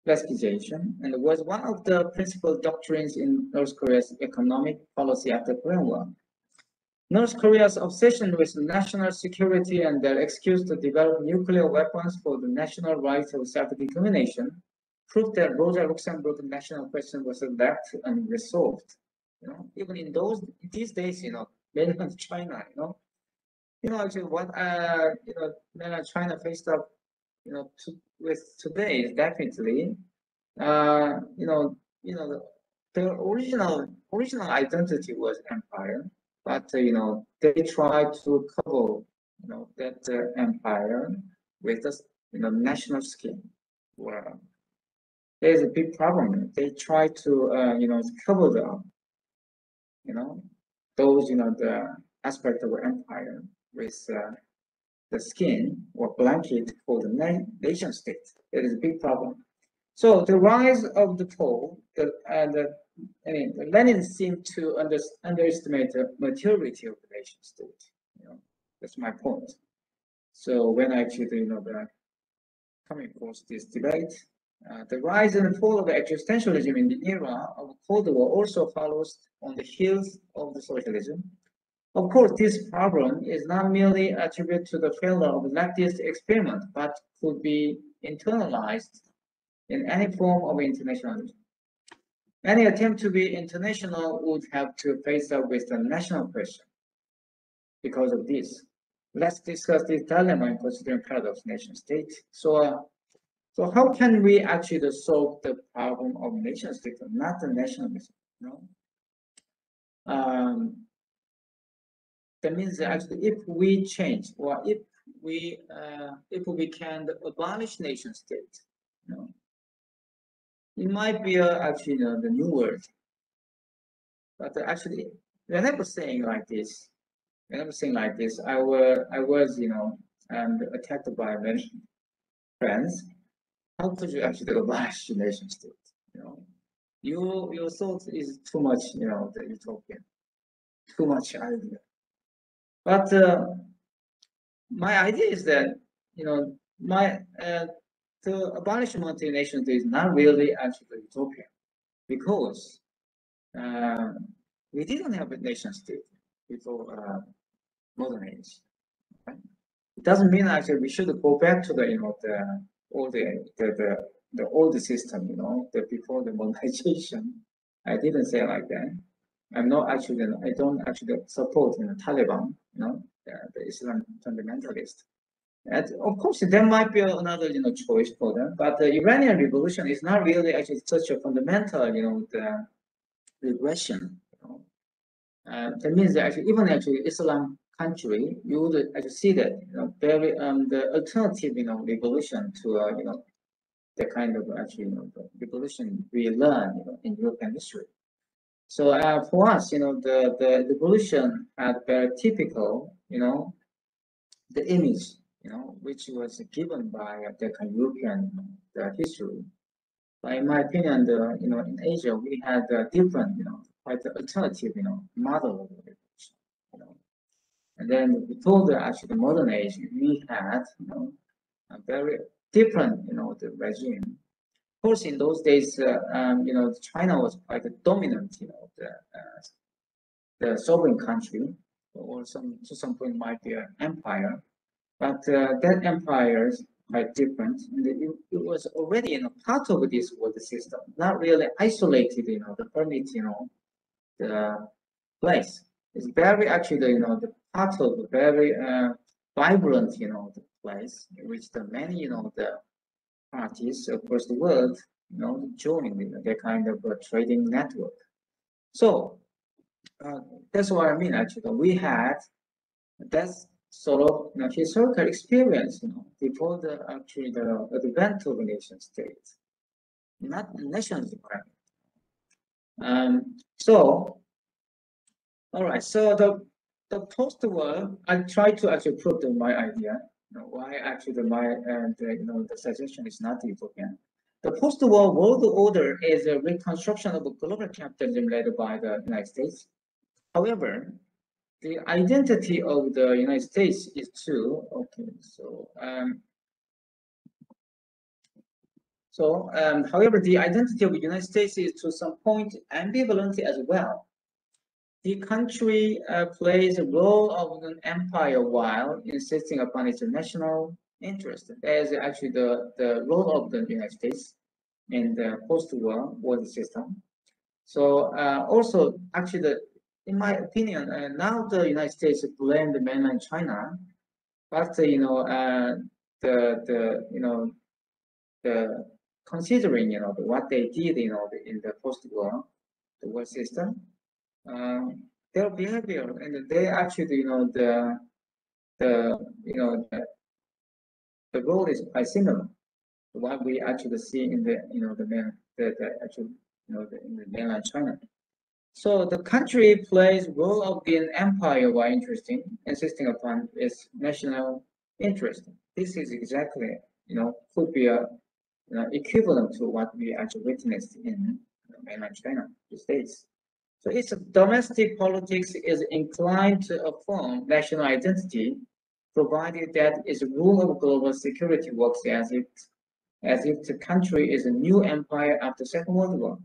and it was one of the principal doctrines in North Korea's economic policy after Korean War. North Korea's obsession with national security and their excuse to develop nuclear weapons for the national right of self-determination proved that Rosa Luxemburg's national question was left unresolved. Even in these days, mainland China, actually what mainland China faced up, with today is definitely, their original identity was empire, but they tried to cover, that empire with a national scheme. Well, there's a big problem. They try to cover those the aspect of empire with the skin or blanket for the nation state. That is a big problem. So the rise of the Pole, Lenin seemed to underestimate the maturity of the nation state. That's my point. So when I actually, coming across this debate, the rise and fall of existentialism in the era of Cold War also follows on the heels of the socialism. Of course, this problem is not merely attributed to the failure of the leftist experiment, but could be internalized in any form of internationalism. Any attempt to be international would have to face up with the national question. Because of this, let's discuss this dilemma in considering paradox nation state. So So how can we actually solve the problem of nation state, not the nationalism? That means that actually, if we change, or if we can abolish nation state, it might be actually the new word. But actually, whenever saying like this, I was attacked by many friends. How could you actually abolish the nation state? Your thought is too much, the utopian, too much idea. But my idea is that, the abolishment of the nation state is not really actually utopia, because we didn't have a nation state before modern age. Right? It doesn't mean actually we should go back to the old system, before the modernization. I didn't say like that. I'm not actually, I don't actually support Taliban, the Islam fundamentalist. And of course, there might be another, choice for them. But the Iranian revolution is not really actually such a fundamental, the regression. That means that actually, even actually Islam country, you would actually see that, very the alternative, revolution to, the kind of actually, the revolution we learn, in European history. So for us, the revolution had very typical, the image, which was given by the European history. But in my opinion, in Asia we had a different, quite alternative, model of revolution. And then before actually the modern age, we had, a very different, the regime. Of course, in those days, China was quite a dominant, the sovereign country, or to some point might be an empire, but that empire is quite different. And it was already part of this world system, not really isolated, the hermit, the place. It's very actually, the part of the very vibrant, the place in which the many, the parties across the world, joining their kind of trading network. So that's what I mean. Actually, we had that sort of historical experience, before the advent of a nation state, not nationalism. So, all right. So the post-war, I try to actually prove that my idea. Why actually the suggestion is not utopian. The post-war world order is a reconstruction of a global capitalism led by the United States. However, the identity of the United States is too. Okay, however, the identity of the United States is to some point ambivalent as well. The country plays a role of an empire while insisting upon its national interest. That is actually the role of the United States in the post-war world system. So also, actually, in my opinion, now the United States blame the mainland China, but considering what they did in the post-war the world system. Their behavior, and they actually, the role is quite similar to what we actually see in the, in the mainland China. So the country plays role of being an empire while insisting upon its national interest. This is exactly, could be a, equivalent to what we actually witnessed in mainland China, the States. So its domestic politics is inclined to affirm national identity, provided that its rule of global security works as if the country is a new empire after the Second World War.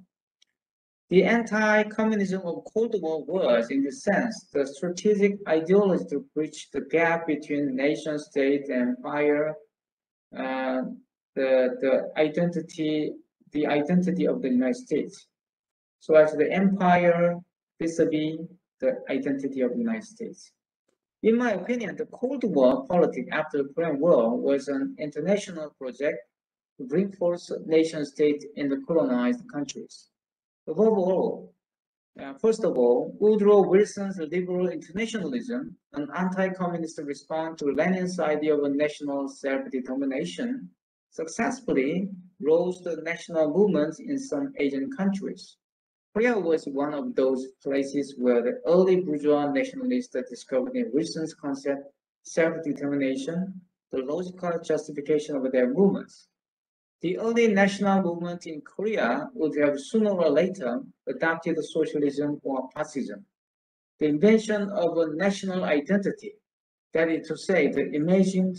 The anti-communism of Cold War was, in this sense, the strategic ideology to bridge the gap between nation state and empire, the identity of the United States. So as the empire vis-a-vis the identity of the United States. In my opinion, the Cold War politics after the Korean War was an international project to bring forth nation state in the colonized countries. Above all, first of all, Woodrow Wilson's liberal internationalism, an anti-communist response to Lenin's idea of a national self-determination, successfully rose the national movements in some Asian countries. Korea was one of those places where the early bourgeois nationalists discovered in Wilson's concept self-determination the logical justification of their movements. The early national movement in Korea would have sooner or later adopted socialism or Marxism. The invention of a national identity, that is to say, the imagined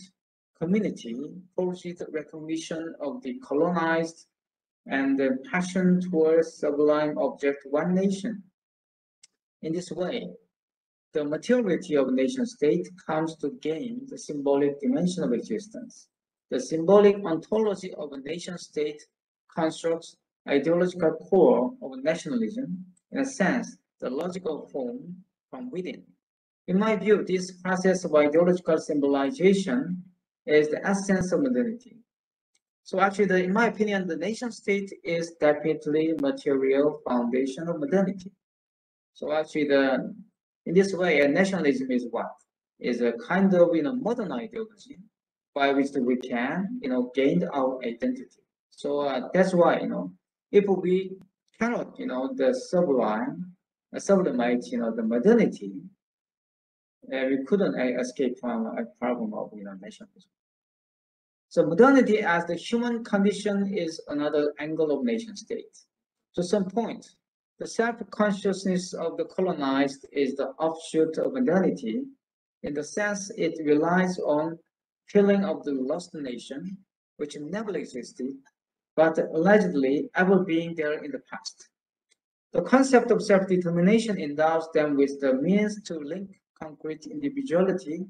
community, forces recognition of the colonized and the passion towards sublime object one nation. In this way, the materiality of nation state comes to gain the symbolic dimension of existence. The symbolic ontology of a nation state constructs ideological core of nationalism, in a sense, the logical form from within. In my view, this process of ideological symbolization is the essence of modernity. So actually, in my opinion, the nation state is definitely material foundation of modernity. So actually, in this way, nationalism is what? Is a kind of modern ideology by which we can gain our identity. So that's why if we cannot the sublimate the modernity, we couldn't escape from a problem of nationalism. So modernity as the human condition is another angle of nation state. To some point, the self-consciousness of the colonized is the offshoot of modernity, in the sense it relies on feeling of the lost nation, which never existed, but allegedly ever being there in the past. The concept of self-determination endows them with the means to link concrete individuality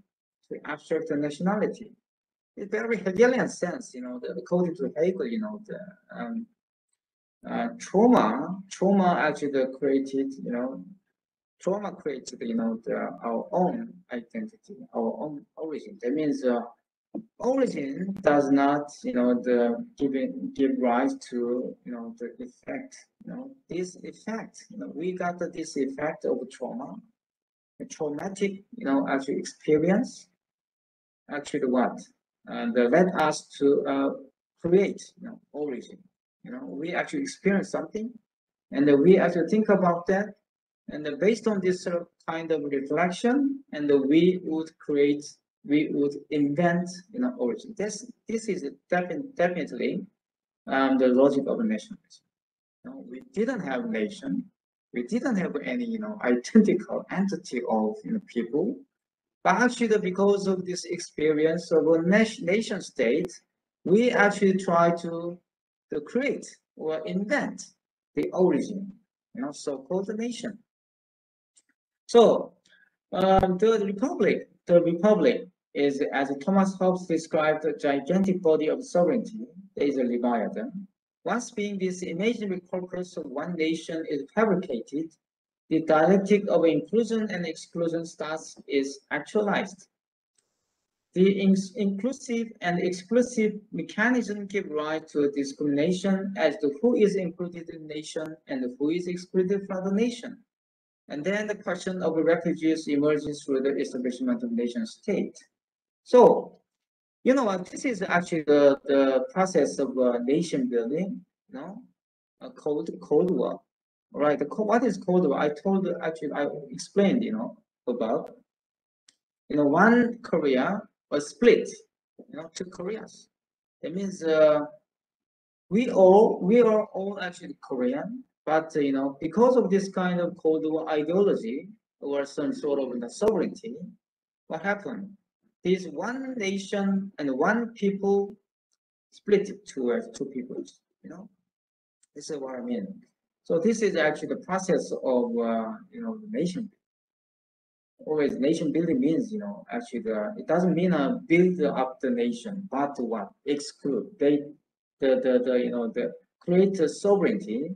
to abstract nationality. It's very Hegelian sense, according to Hegel, trauma actually created, trauma created, our own identity, our own origin. That means origin does not, give rise to, the effect. This effect, we got this effect of trauma, a traumatic, actually experience. Actually, what? And led us to create, origin. We actually experience something, and we actually think about that, and based on this kind of reflection, and we would invent, origin. This is definitely the logic of a nationalism. We didn't have a nation, we didn't have any, identical entity of people, but actually because of this experience of a nation state, we actually try to create or invent the origin, so-called nation. So the republic is, as Thomas Hobbes described, a gigantic body of sovereignty. There is a Leviathan. Once being this imaginary corpus of one nation is fabricated, the dialectic of inclusion and exclusion is actualized. The inclusive and exclusive mechanism give rise to a discrimination as to who is included in the nation and who is excluded from the nation. And then the question of refugees emerges through the establishment of nation state. So, this is actually the process of nation building, Cold War. All right, what is Cold War? I explained, above. One Korea was split, two Koreas. That means we are all actually Korean, but because of this kind of Cold War ideology or some sort of sovereignty, what happened? This one nation and one people split to two peoples. This is what I mean. So this is actually the process of the nation. Always nation building means actually it doesn't mean build up the nation, but what exclude the create a sovereignty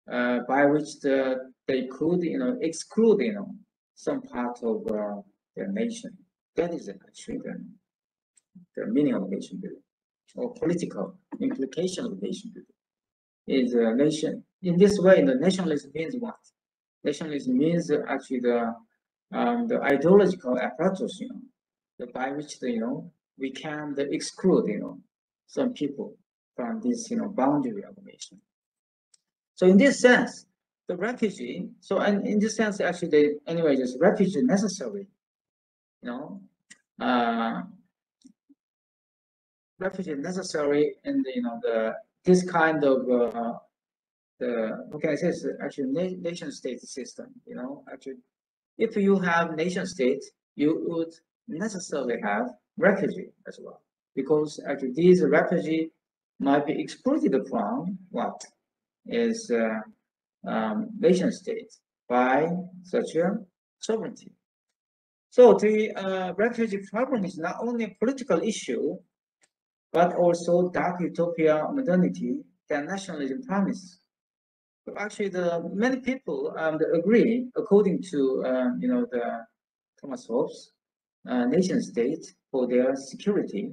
by which they could exclude some part of their nation. That is actually the meaning of nation building. or political implication of nation building is a nation. In this way, the nationalism means what? Nationalism means actually the ideological apparatus, by which we can exclude some people from this boundary of the nation. So in this sense, the refugee. So and in this sense, actually, anyway, just refugee necessary. Refugee necessary in this kind of what can I say, is actually nation state system. Actually, if you have nation state, you would necessarily have refugee as well, because actually these refugee might be excluded from what is nation state by such a sovereignty. So the refugee problem is not only a political issue, but also dark utopia modernity that nationalism promises. So actually, many people agree, according to the Thomas Hobbes, nation state for their security.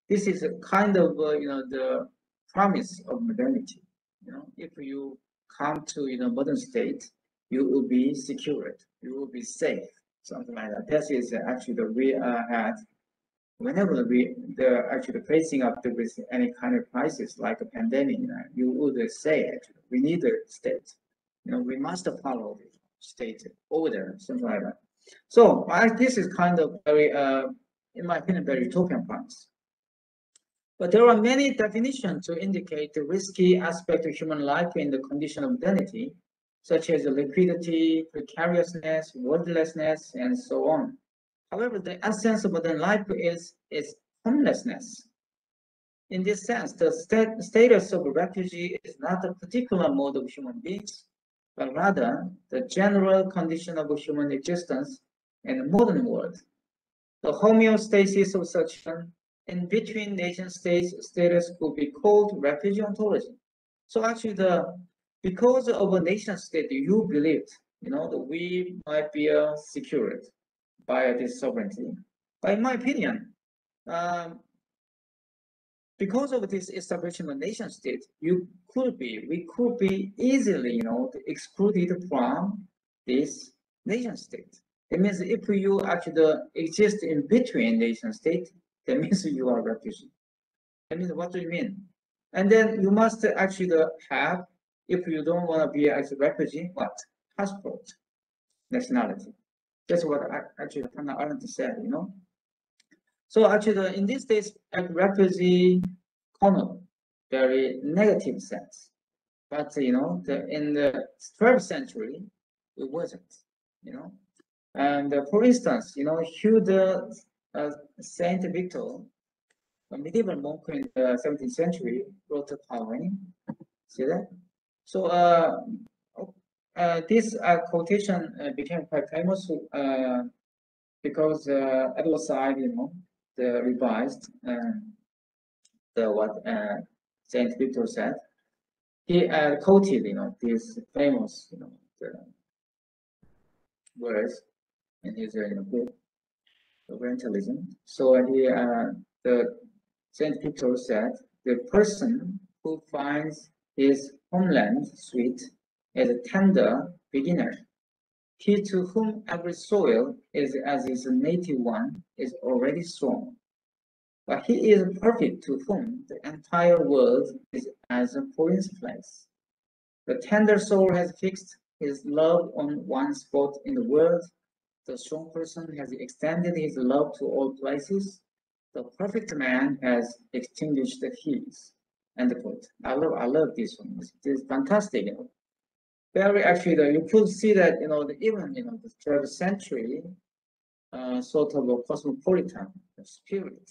This is a kind of the promise of modernity. If you come to modern state, you will be secured, you will be safe, something like that. That is actually the we had whenever the facing up with any kind of crisis like a pandemic. You would say actually we need a state. We must follow the state order, something like that. So this is kind of very, in my opinion, very utopian promise. But there are many definitions to indicate the risky aspect of human life in the condition of modernity, such as liquidity, precariousness, worthlessness, and so on. However, the essence of modern life is homelessness. In this sense, the status of a refugee is not a particular mode of human beings, but rather the general condition of human existence in the modern world. The homeostasis of such an in-between nation states status could be called refugee ontology. So actually, because of a nation state, you believed, that we might be secured by this sovereignty. But in my opinion, because of this establishment of nation state, we could be easily, excluded from this nation state. It means if you actually exist in between nation state, that means you are a refugee. That means, what do you mean? And then you must actually have, if you don't want to be as a refugee, what? Passport, nationality. That's what actually Hannah Arendt said, So actually, in these days, refugee connote very negative sense. But in the 12th century, it wasn't, And for instance, Hugh Saint Victor, a medieval monk in the 17th century, wrote a poem. See that? So this quotation became quite famous because Edward Said, the revised what Saint Victor said. He quoted, this famous, the words in his book, Orientalism. So the Saint Victor said, the person who finds his homeland sweet is a tender beginner. He to whom every soil is as his native one is already strong. But he is perfect to whom the entire world is as a foreign place. The tender soul has fixed his love on one spot in the world. The strong person has extended his love to all places. The perfect man has extinguished his. End quote. I love this one. It is fantastic. Very actually, you could see that even the 12th century sort of a cosmopolitan spirit.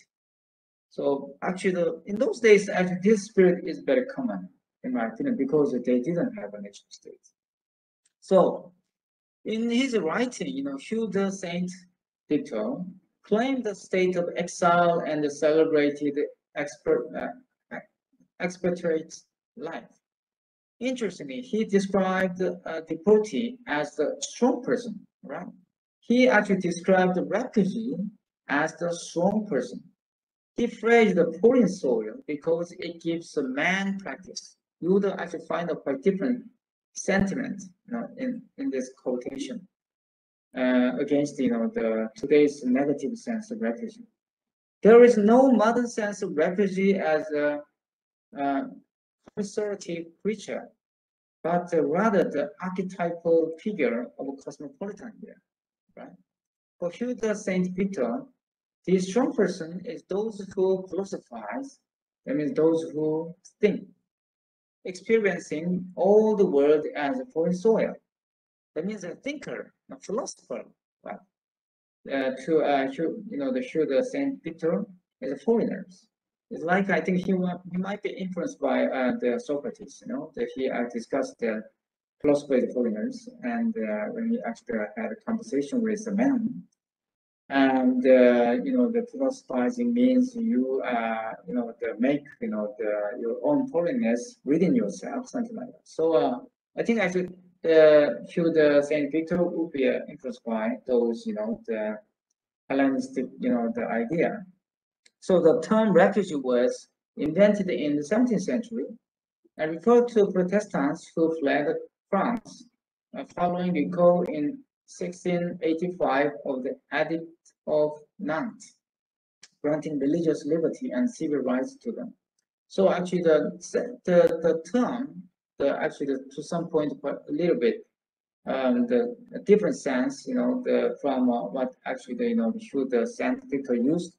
So actually, in those days, actually, this spirit is very common, in my opinion, because they didn't have a nation state. So, in his writing, Hugh the Saint Victor claimed the state of exile and celebrated expatriate life. Interestingly, he described a devotee as the strong person, right? He actually described the refugee as the strong person. He phrased the foreign soil because it gives a man practice. You would actually find a quite different sentiment, in this quotation against, the today's negative sense of refugee. There is no modern sense of refugee as a conservative creature, but rather the archetypal figure of a cosmopolitan here, right? For Hilda St. Victor, the strong person is those who philosophize, that means those who think, experiencing all the world as a foreign soil. That means a thinker, a philosopher, right? The Hilda St. Victor is a foreigner. It's like, I think he might be influenced by the Socrates, that he discussed the philosophy of the foreigners, and when he actually had a conversation with the man. And the philosophizing means you make your own foreignness within yourself, something like that. So I think actually Hilda St. Victor would be influenced by those the Hellenistic the idea. So the term refugee was invented in the 17th century and referred to Protestants who fled France following the call in 1685 of the Edict of Nantes, granting religious liberty and civil rights to them. So actually, the term, to some point, a little bit, the different sense, from what actually the Saint Victor used,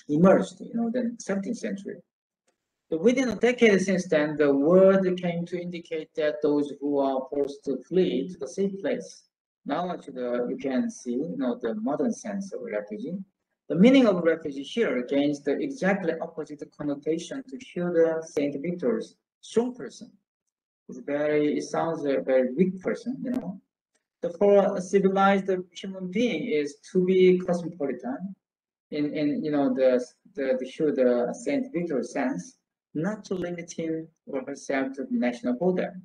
emerged, the 17th century. But within a decade since then, the word came to indicate that those who are forced to flee to the safe place. Now, actually, you can see, the modern sense of refugee. The meaning of refugee here gains the exactly opposite connotation to Hilda St. Victor's strong person. It sounds a very weak person, For a civilized human being is to be cosmopolitan, in the Hilda St. Victor sense, not to limit him or herself to the national border.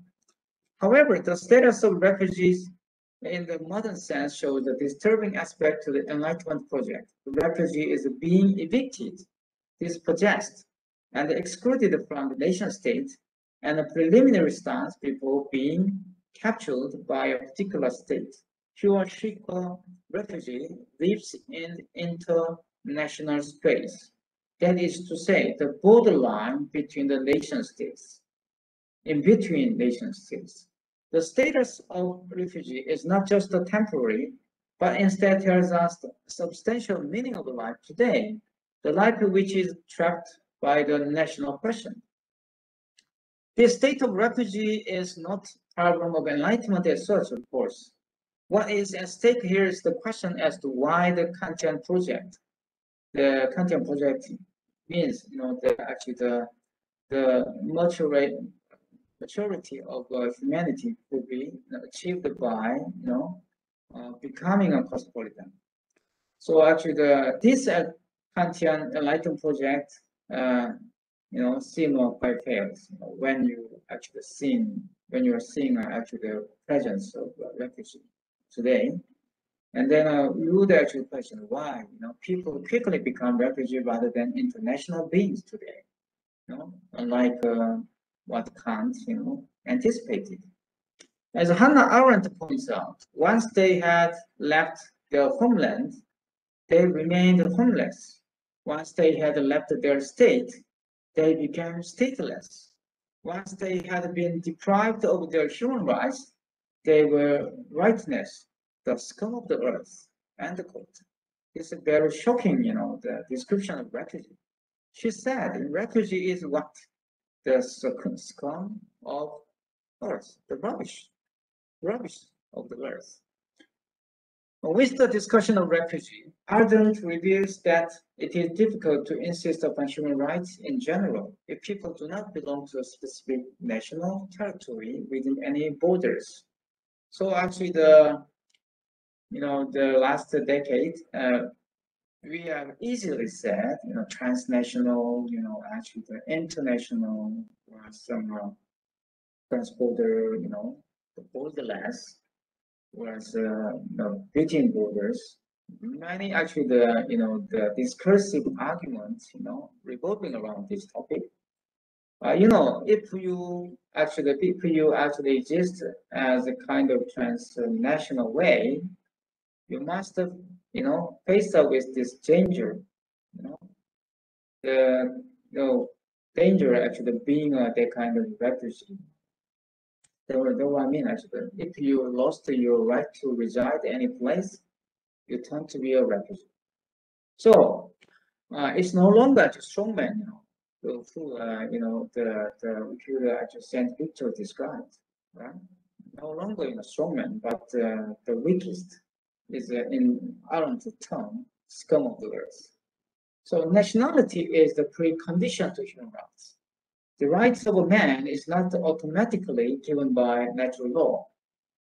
However, the status of refugees in the modern sense shows a disturbing aspect to the Enlightenment project. The refugee is being evicted, dispossessed, and excluded from the nation state, and a preliminary stance before being captured by a particular state. He or she, refugee, lives in international space. That is to say, the borderline between the nation states, in between nation states. The status of refugee is not just a temporary, but instead tells us the substantial meaning of the life today, the life which is trapped by the national question. The state of refugee is not a problem of enlightenment as such, of course. What is at stake here is the question as to why the Kantian project. The Kantian project means, the maturity of humanity could be achieved by, becoming a cosmopolitan. So actually, this Kantian enlightenment project, seem quite fails. When you actually when you are seeing actually the presence of refugee today, and then you would actually question why people quickly become refugees rather than international beings today. Unlike what Kant anticipated. As Hannah Arendt points out, once they had left their homeland, they remained homeless. Once they had left their state, they became stateless. Once they had been deprived of their human rights, they were rightness, the scum of the earth, end quote. It's a very shocking, the description of refugee. She said, refugee is what? The scum of earth, the rubbish of the earth. With the discussion of refugee, Arendt reveals that it is difficult to insist upon human rights in general if people do not belong to a specific national territory within any borders. So actually, the last decade, we have easily said, transnational, actually the international, or some transborder, the borderless, whereas between borders, many actually the discursive arguments, revolving around this topic. If you actually exist as a kind of transnational way, you must have, faced up with this danger, the danger actually being that kind of refugee. That's what I mean actually. If you lost your right to reside any place, you turn to be a refugee. So it's no longer just strongman, who the actually Saint Victor described, right? No longer strongman, but the weakest is in Arendt's term, scum of the earth. So nationality is the precondition to human rights. The rights of a man is not automatically given by natural law,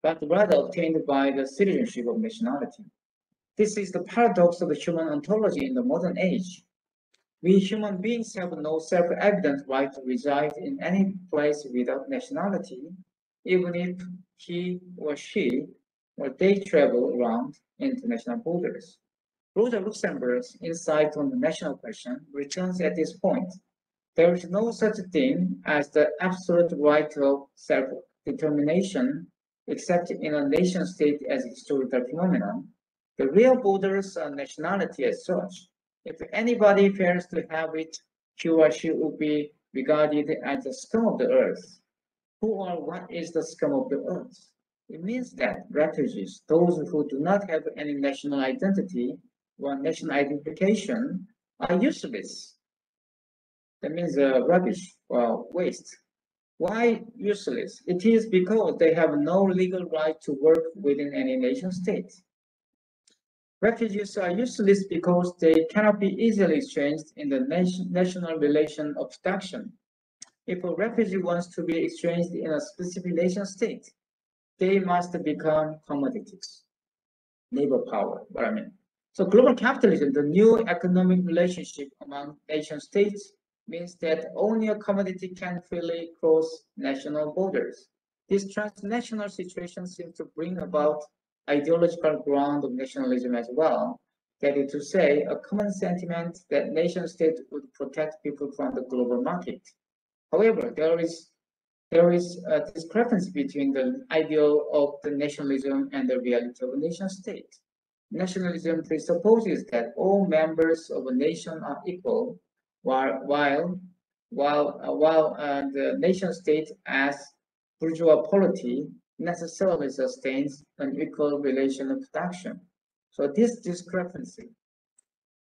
but rather obtained by the citizenship of nationality. This is the paradox of the human ontology in the modern age. We human beings have no self-evident right to reside in any place without nationality, even if he or she or they travel around international borders. Rosa Luxemburg's insight on the national question returns at this point. There is no such thing as the absolute right of self-determination except in a nation-state as a historical phenomenon. The real borders are nationality as such. If anybody fails to have it, he or she will be regarded as the scum of the earth. Who or what is the scum of the earth? It means that refugees, those who do not have any national identity or national identification, are useless. That means rubbish or waste. Why useless? It is because they have no legal right to work within any nation state. Refugees are useless because they cannot be easily exchanged in the national relation of production. If a refugee wants to be exchanged in a specific nation state, they must become commodities, labor power, what I mean. So global capitalism, the new economic relationship among nation states, means that only a commodity can freely cross national borders. This transnational situation seems to bring about ideological ground of nationalism as well. That is to say, a common sentiment that nation states would protect people from the global market. However, there is a discrepancy between the ideal of the nationalism and the reality of a nation state. Nationalism presupposes that all members of a nation are equal, while the nation state as bourgeois polity necessarily sustains an equal relation of production. So this discrepancy,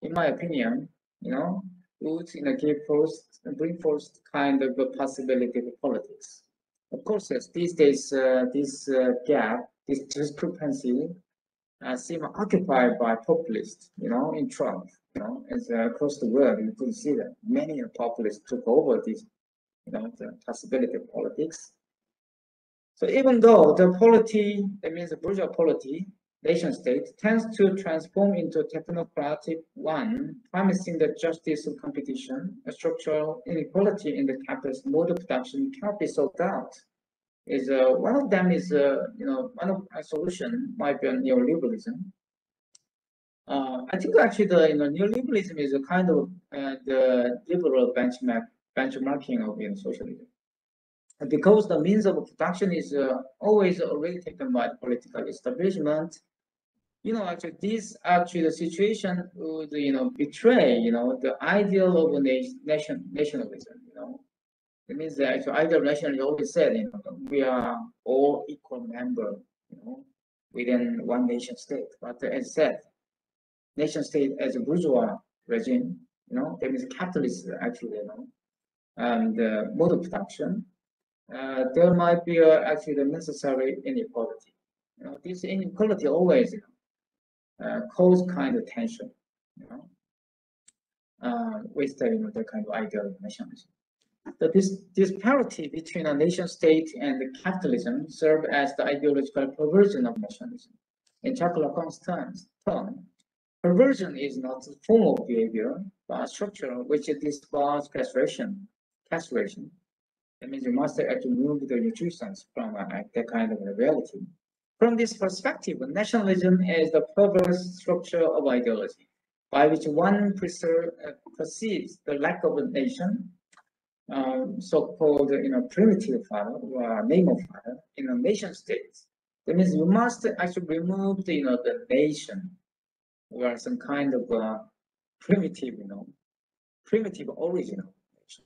in my opinion, would bring forth kind of a possibility of politics. Of course, yes, these days, this gap, this discrepancy, seem occupied by populists, in Trump, as across the world, you could see that many populists took over this, the possibility of politics. So even though the polity, that means the bourgeois polity, nation state, tends to transform into a technocratic one, promising the justice of competition, a structural inequality in the capitalist mode of production cannot be solved out. One of them is, one of a solution might be neoliberalism. I think actually the neoliberalism is a kind of the liberal benchmarking of socialism. And because the means of production is always already taken by the political establishment, actually the situation would betray the ideal of nationalism. It means that actually ideal nationalism always said we are all equal members within one nation state. But as said, nation state as a bourgeois regime, that means capitalist actually, and mode of production. There might be actually the necessary inequality. This inequality always cause kind of tension, with the kind of idea of nationalism. So this disparity between a nation state and the capitalism serve as the ideological perversion of nationalism. In Taek-Gwang's term, perversion is not a form of behavior, but a structure which disbards castration. That means you must actually remove the nutrients from that kind of reality. From this perspective, nationalism is the perverse structure of ideology by which one perceives the lack of a nation, so-called primitive father or name of father in a nation state. That means you must actually remove the nation or some kind of primitive primitive origin of nation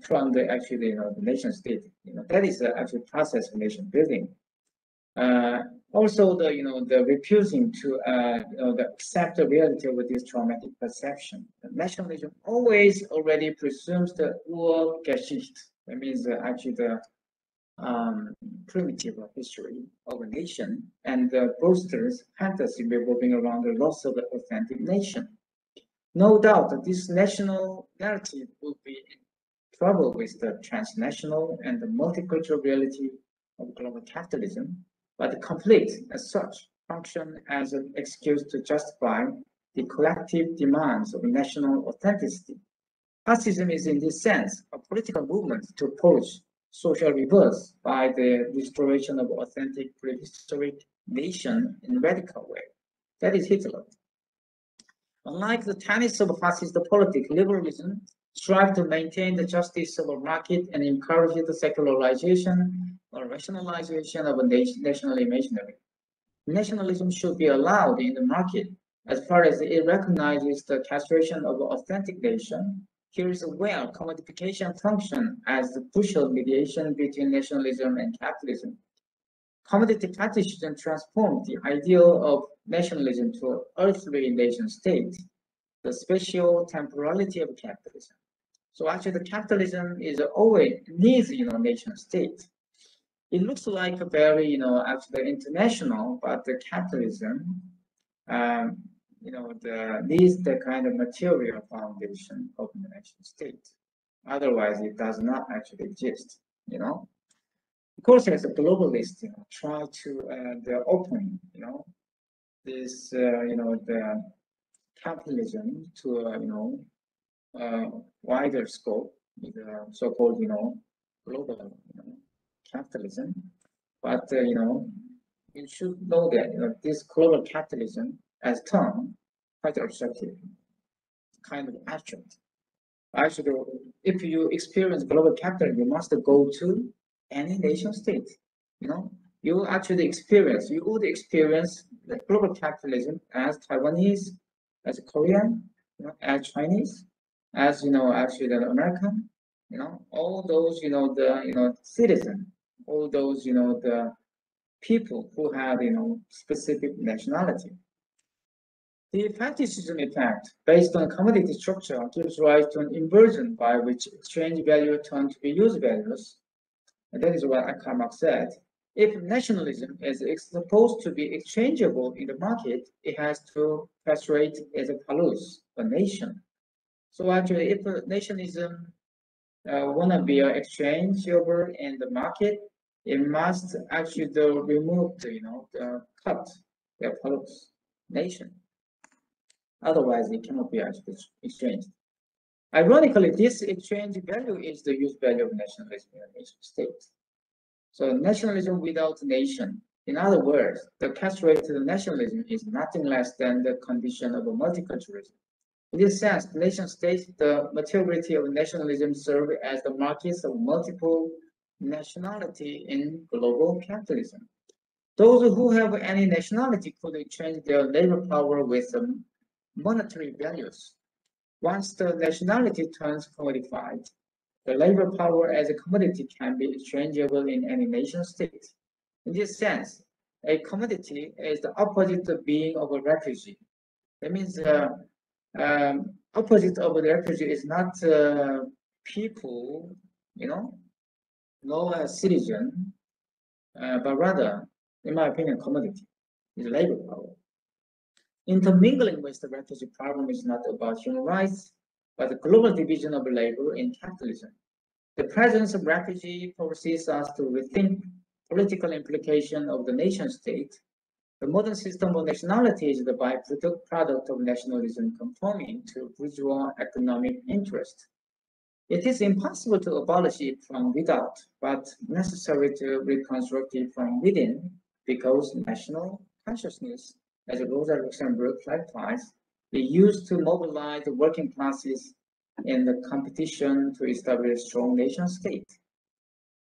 from the the nation state. That is the actual process of nation building. Also, the refusing to accept the reality of this traumatic perception. Nationalism always already presumes the Urgeschichte. That means actually the primitive history of a nation, and the boasters' fantasy revolving around the loss of the authentic nation. No doubt that this national narrative will be in trouble with the transnational and the multicultural reality of global capitalism, but the conflict as such function as an excuse to justify the collective demands of national authenticity. Fascism is in this sense a political movement to oppose social reverse by the restoration of authentic prehistoric nation in a radical way. That is Hitler. Unlike the tenets of fascist politics, liberalism strives to maintain the justice of a market and encourages the secularization or rationalization of a national imaginary. Nationalism should be allowed in the market as far as it recognizes the castration of an authentic nation. Here is where commodification functions as the crucial mediation between nationalism and capitalism. Commodity fetishism transformed the ideal of nationalism to an earthly nation state, the spatial temporality of capitalism. So actually the capitalism is always needs, nation state. It looks like a very, actually international, but the capitalism, needs the kind of material foundation of the nation state. Otherwise, it does not actually exist, Of course, as a globalist, try to open, this, the capitalism to wider scope, the so-called, global, capitalism. But you should know that this global capitalism, as term, quite objective, kind of abstract. Actually, if you experience global capitalism, you must go to any nation state. You actually experience, you would experience the global capitalism as Taiwanese, as Korean, as Chinese, as actually the American, all those the citizen, all those the people who have specific nationality. The fetishism effect based on commodity structure gives rise to an inversion by which exchange value turn to be use values. And that is what Karl Marx said. If nationalism is supposed to be exchangeable in the market, it has to castrate as a palus, a nation. So actually, if nationalism wanna be exchangeable in the market, it must actually remove the cut the palus, nation. Otherwise, it cannot be actually exchanged. Ironically, this exchange value is the use value of nationalism in a nation state. So nationalism without nation, in other words, the castrated nationalism is nothing less than the condition of a multiculturalism. In this sense, the nation state, the materiality of nationalism serve as the markets of multiple nationality in global capitalism. Those who have any nationality could exchange their labor power with monetary values. Once the nationality turns commodified, the labor power as a commodity can be exchangeable in any nation state. In this sense, a commodity is the opposite of being of a refugee. That means the opposite of the refugee is not people, no citizen, but rather, in my opinion, commodity is labor power. Intermingling with the refugee problem is not about human rights, but the global division of labor in capitalism. The presence of refugee forces us to rethink political implication of the nation state. The modern system of nationality is the byproduct of nationalism conforming to bourgeois economic interest. It is impossible to abolish it from without, but necessary to reconstruct it from within, because national consciousness, as Rosa Luxemburg clarifies, is used to mobilize the working classes in the competition to establish a strong nation state.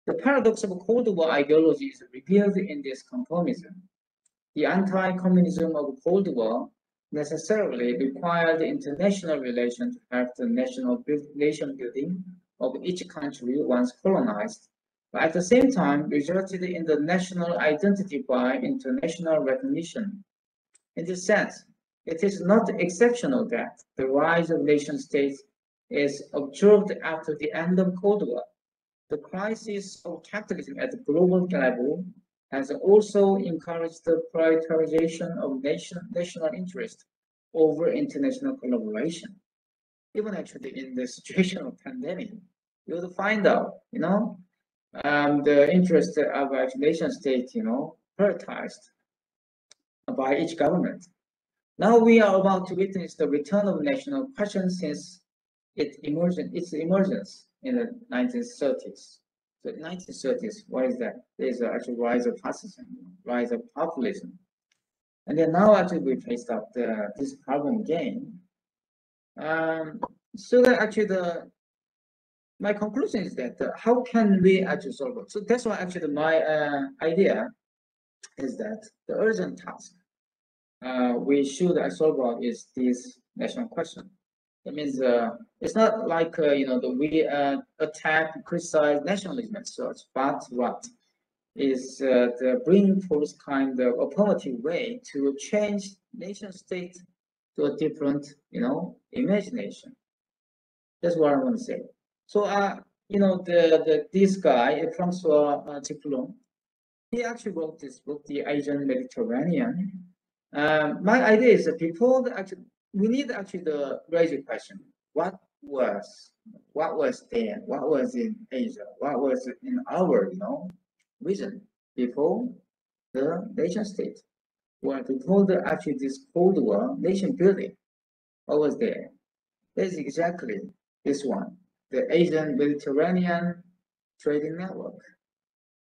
The paradox of Cold War ideology is revealed in this conformism. The anti-communism of Cold War necessarily required international relations to help the nation building of each country once colonized, but at the same time resulted in the national identity by international recognition. In this sense, it is not exceptional that the rise of nation states is observed after the end of Cold War. The crisis of capitalism at the global level has also encouraged the prioritization of national interest over international collaboration. Even actually in the situation of pandemic, you will find out, the interest of a nation state, prioritized by each government. Now we are about to witness the return of national question since its emergence in the 1930s. So 1930s, what is that? There's actually rise of fascism, rise of populism. And then now actually we faced up this problem again. So that actually my conclusion is that how can we actually solve it? So that's why actually my idea is that the urgent task we should solve is this national question. That means it's not like we attack, criticize nationalism and such, but what is the bring forth kind of affirmative way to change nation state to a different, imagination. That's what I want to say. So, this guy, Francois Taek-Gwang, he actually wrote this book, The Asian Mediterranean. My idea is that people we need actually to raise a question: what was there? What was in Asia? What was in our, region before the nation state? Well, before actually this Cold War nation building, what was there? That's exactly this one, the Asian Mediterranean trading network.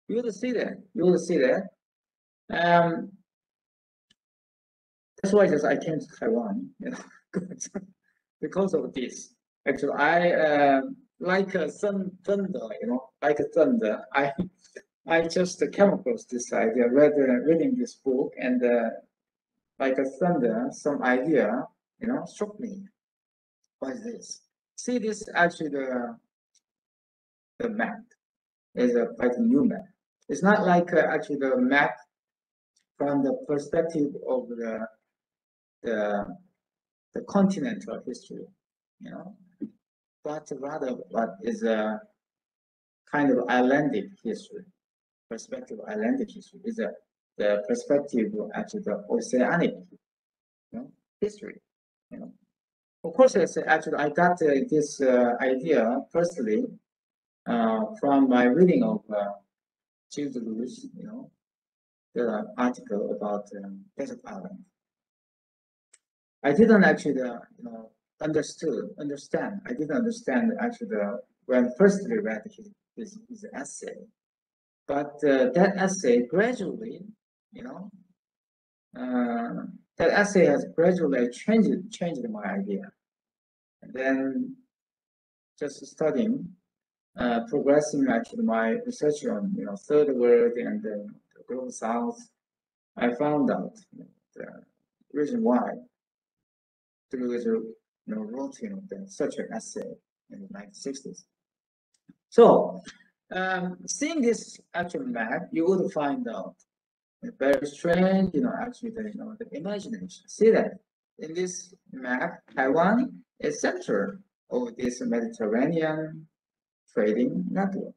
You will see that. You will see that. That's why I came to Taiwan, because of this. Actually, I like a thunder, like a thunder. I just came across this idea, reading this book, and like a thunder, some idea, struck me. What is this? See, this actually the map is quite a new map. It's not like actually the map from the perspective of the continental history, but rather what is a kind of Icelandic history, perspective of Icelandic history is the perspective of actually the oceanic history. Of course, actually I got this idea personally from my reading of Deleuze, the article about desert island. I didn't actually, understand. I didn't understand actually when firstly read his essay, but that essay gradually, that essay has gradually changed my idea, and then just studying, progressing actually my research on third world and the global south, I found out the reason why Deleuze wrote such an essay in the 1960s. So, seeing this actual map, you would find out very strange, actually the imagination. See that in this map, Taiwan is center of this Mediterranean trading network.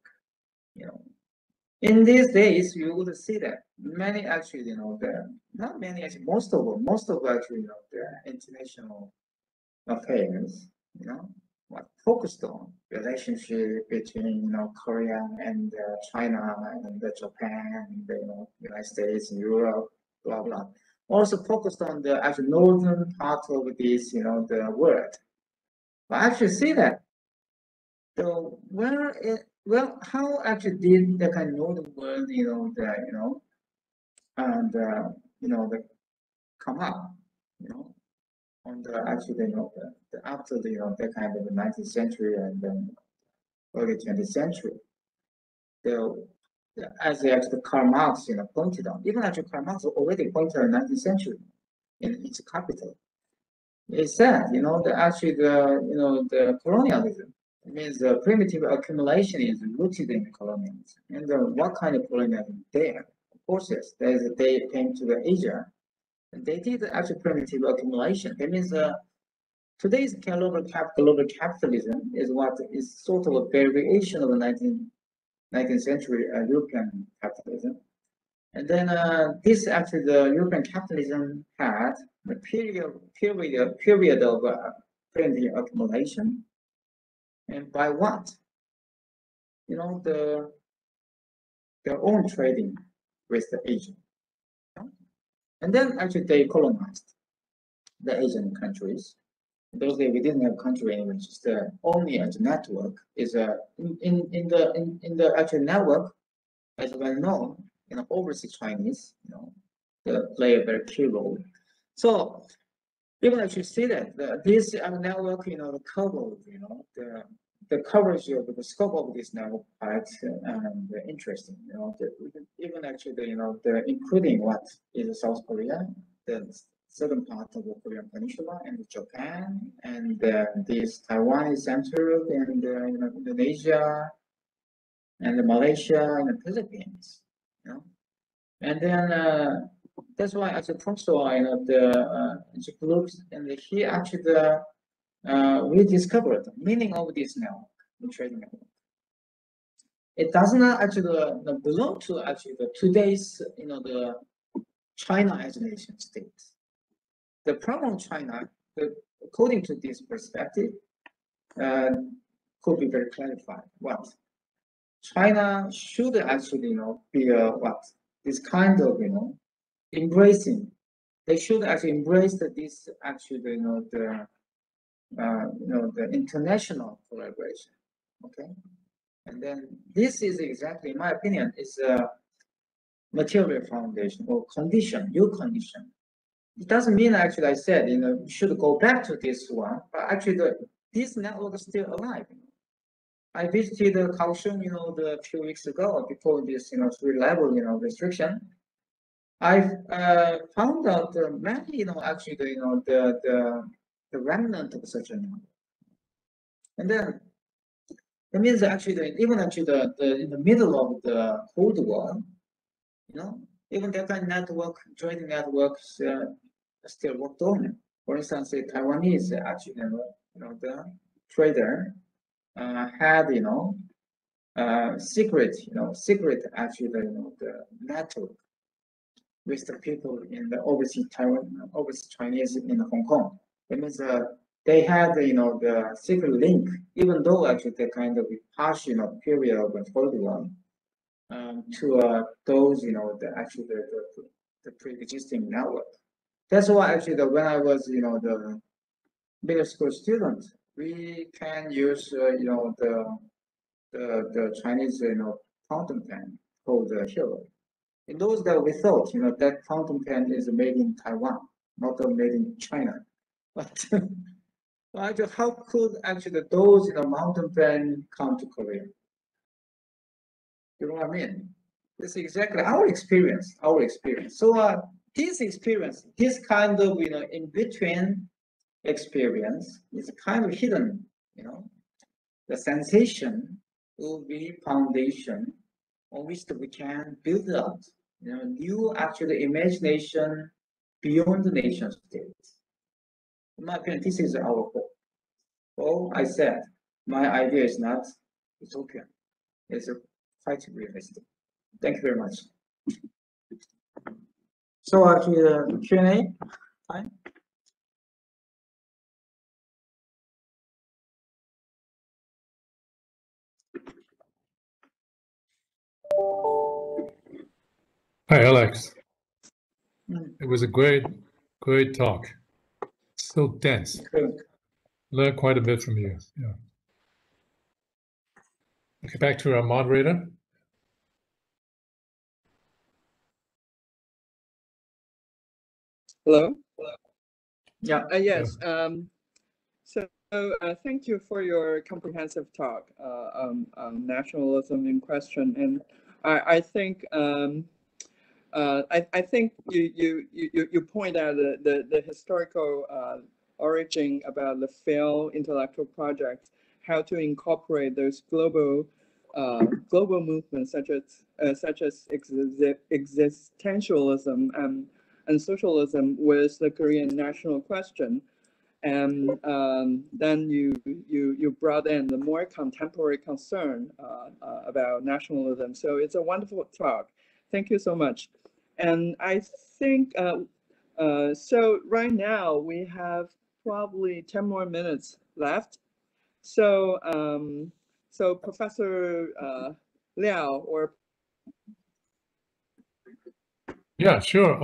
In these days, you would see that many actually, not many actually, most of actually, the international affairs, focused on relationship between, Korea and China and Japan and the United States and Europe, blah blah. Also focused on the actual northern part of this, the world. But actually see that So how actually did the kind of know the word, and the come up, on the actually, after the kind of the 19th century and then early 20th century. As actually Karl Marx, pointed out, even actually Karl Marx already pointed out in the 19th century in its Capital. It said, the colonialism, it means the primitive accumulation is rooted in colonialism. And what kind of colonialism there? Of course, yes, they came to the Asia, and they did actually primitive accumulation. That means today's global capitalism is what is sort of a variation of the 19th century European capitalism. And then this actually the European capitalism had a period of primitive accumulation. And by what? Their own trading with the Asian. And then actually they colonized the Asian countries. In those days we didn't have country anyway, just only as a network is in the actual network, as well known, overseas Chinese, they play a very key role. So people actually see that this network, the cover, the coverage of the scope of this network quite interesting. Even actually the including what is South Korea, the southern part of the Korean Peninsula, and Japan, and this Taiwan is centered, and Indonesia, and Malaysia, and the Philippines. And then that's why as a professor, the groups, and he actually rediscovered the meaning of this network, the trading network. It does not actually belong to actually today's, the China as a nation state. The problem of China, according to this perspective, could be very clarified. What China should actually, be this kind of, embracing. They should actually embrace this actually, the international collaboration. Okay, and then this is exactly, in my opinion, is a material foundation or condition, new condition. It doesn't mean actually I said we should go back to this one, but actually this network is still alive. I visited Kaohsiung, a few weeks ago before this 3-level restriction. I found out many actually the remnant of such a network, and then that means actually even actually in the middle of the Cold War, even that kind of network, trading networks, still worked on. For instance, the Taiwanese actually, the trader had, secret actually, the network with the people in the overseas Chinese in Hong Kong. That means they had, the secret link, even though actually the kind of harsh, period of the Cold War, to those, the pre-existing network. That's why actually when I was, the middle school student, we can use, the Chinese, fountain pen called the Hero. In those days, we thought, that fountain pen is made in Taiwan, not made in China. But actually, how could actually those, mountain pen come to Korea? You know what I mean? This is exactly our experience. So this experience, this kind of, in between experience is kind of hidden, the sensation will be foundation on which we can build up, new actually imagination beyond the nation states. In my opinion, this is our hope. Well, I said, my idea is not utopian. It's quite realistic. Thank you very much. So actually, Q&A time. Hi, Alex. It was a great talk. So dense. Good. Learned quite a bit from you. Yeah. Okay, back to our moderator. Hello? Yeah. Yes. Thank you for your comprehensive talk on nationalism in question, and I think I think you point out the historical origin about the failed intellectual project, how to incorporate those global movements such as existentialism and socialism with the Korean national question. And then you brought in the more contemporary concern about nationalism. So it's a wonderful talk. Thank you so much. And I think, so right now we have probably 10 more minutes left. So, so Professor Liao or... Yeah, sure.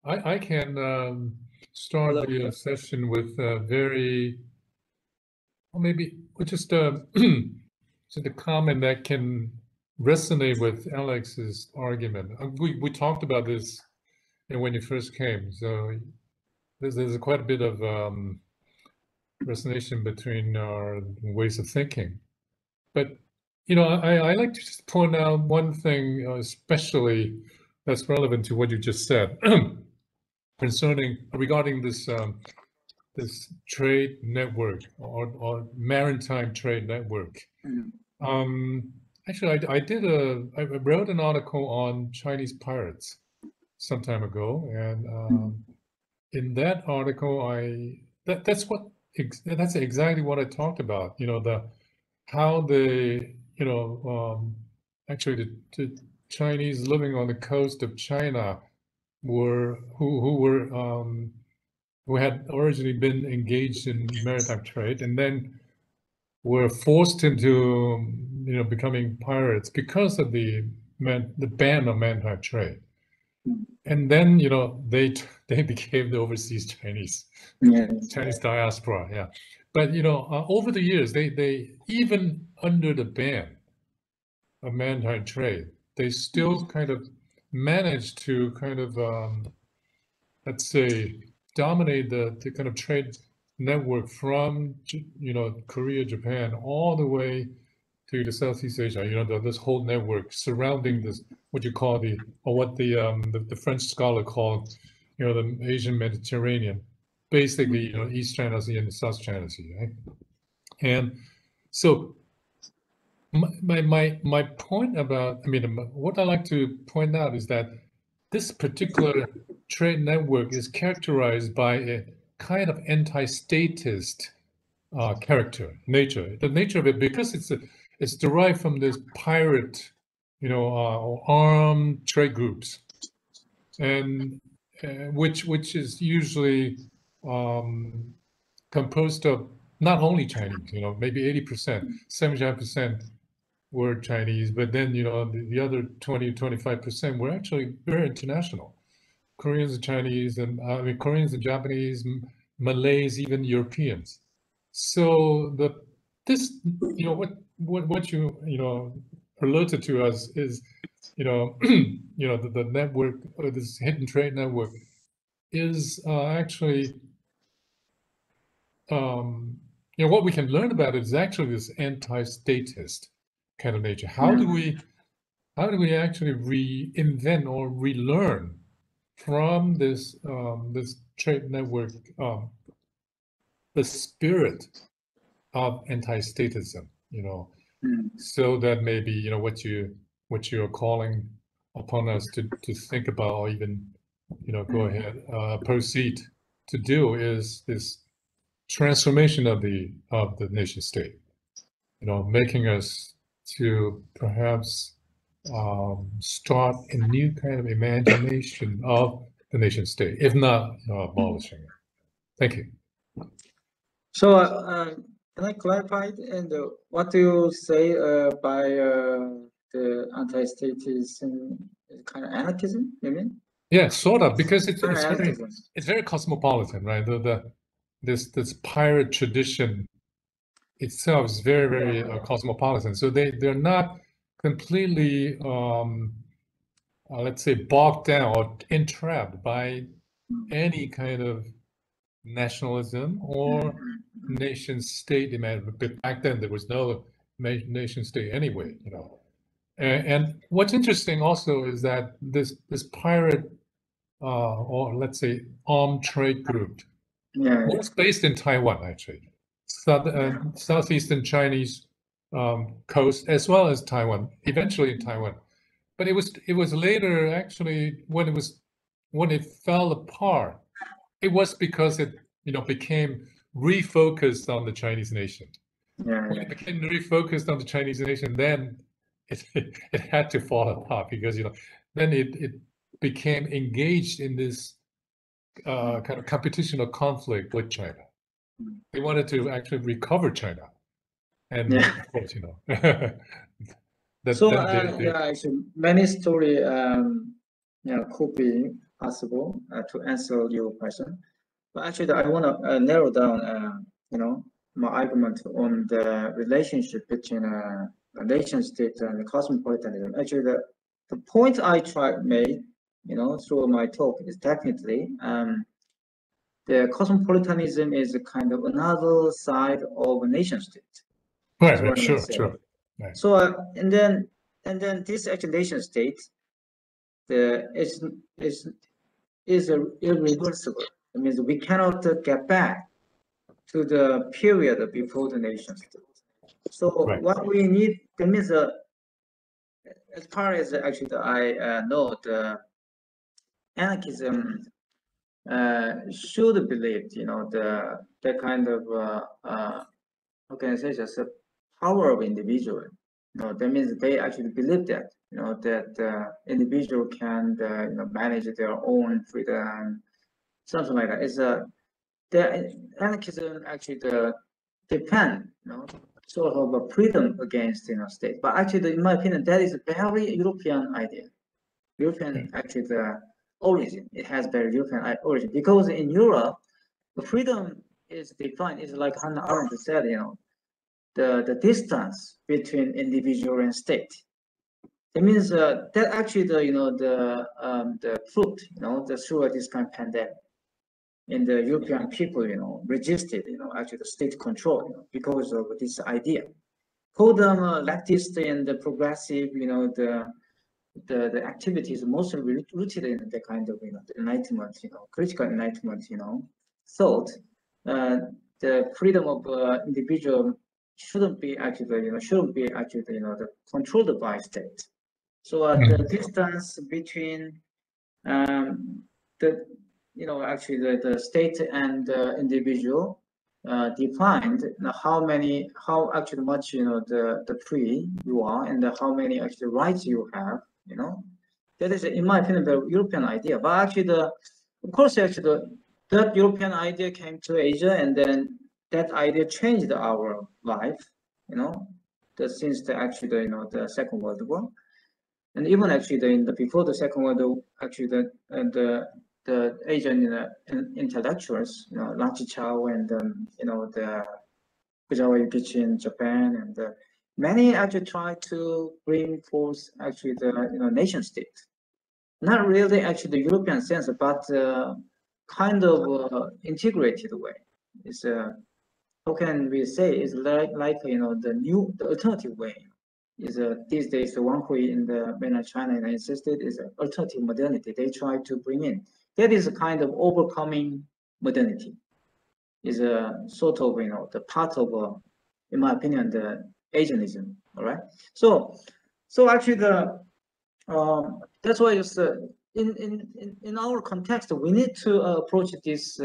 I can start the session with very, or maybe just a comment that can resonate with Alex's argument. We talked about this when you first came, so there's quite a bit of resonation between our ways of thinking. But you know, I like to just point out one thing, especially that's relevant to what you just said. Regarding this this trade network or maritime trade network. Actually, I wrote an article on Chinese pirates some time ago, and in that article, that's exactly what I talked about. You know, how the actually the Chinese living on the coast of China who had originally been engaged in maritime trade and then were forced into becoming pirates because of the ban on maritime trade. And then they became the overseas Chinese, Chinese diaspora. Yeah, but over the years they even under the ban of maritime trade, they still kind of managed to kind of let's say dominate the kind of trade network from Korea, Japan, all the way to the Southeast Asia. This whole network surrounding this, what you call what the French scholar called the Asian Mediterranean, basically East China Sea and the South China Sea, right? And so my point about, what I like to point out is that this particular trade network is characterized by a kind of anti-statist nature. The nature of it, because it's derived from this pirate, armed trade groups, and which is usually composed of not only Chinese, maybe 80%, 75% were Chinese, but then the other 20-25% were actually very international. Koreans and Chinese, and Koreans and Japanese, Malays, even Europeans. So what you alerted to us is the network, or this hidden trade network, is actually what we can learn about it is actually this anti-statist kind of nature. How do we actually reinvent or relearn from this this trade network the spirit of anti-statism, so that maybe what you're calling upon us to think about, or even go ahead proceed to do, is this transformation of the nation state, making us to perhaps start a new kind of imagination of the nation state, if not abolishing it. Thank you. So can I clarify? And what do you say by the anti-statism, kind of anarchism? You mean? Yeah, sort of, because it's very cosmopolitan, right? This pirate tradition itself is very, very cosmopolitan. So they're not completely, let's say, bogged down or entrapped by any kind of nationalism or nation state demand. But back then there was no nation state anyway, you know. And what's interesting also is that this pirate or let's say armed trade group was based in Taiwan, actually, southeastern Chinese coast as well as Taiwan, eventually in Taiwan. But it was later actually when it fell apart. It was because it became refocused on the Chinese nation. When it became refocused on the Chinese nation, then it had to fall apart because then it became engaged in this kind of competition or conflict with China. They wanted to actually recover China, and of course, actually, many story could be possible to answer your question. But actually, I want to narrow down, my argument on the relationship between nation state and cosmopolitanism. Actually, the point I made, through my talk is definitely the cosmopolitanism is a kind of another side of a nation state. Right. Sure. Right. So and then this actual nation state, is irreversible. It means we cannot get back to the period before the nation state. So what we need, that means as far as actually I know, the anarchism should believe, the kind of how can I say, just the power of individual. That means they actually believe that, that individual can manage their own freedom, something like that. It's the anarchism actually depend, sort of a freedom against state. But actually, in my opinion, that is a very European idea. European actually the origin. It has very European origin because in Europe, the freedom is defined. It's like Hannah Arendt said, the distance between individual and state. It means that actually the fruit, through this kind of pandemic, in the European people, resisted, actually the state control, because of this idea. For them, leftist and the progressive, the activities mostly rooted in the kind of, the Enlightenment, critical Enlightenment, thought. The freedom of individual shouldn't be actually, controlled by state. So the distance between the state and the individual defined how actually much the free you are and how many actually rights you have. That is, in my opinion, the European idea. But actually, of course, that European idea came to Asia, and then that idea changed our life. Since the Second World War, and even actually before the Second World War, actually the Asian intellectuals, Lachi Chao and the Kujawa Yukichi in Japan, and many actually try to bring forth actually the nation state, not really actually the European sense, but kind of integrated way. It's how can we say, it's like the alternative way. Is these days the one way in the mainland China and insisted is alternative modernity. They try to bring in. That is a kind of overcoming modernity. Is a sort of the part of, in my opinion, the Asianism. All right. So actually that's why it's in our context we need to approach this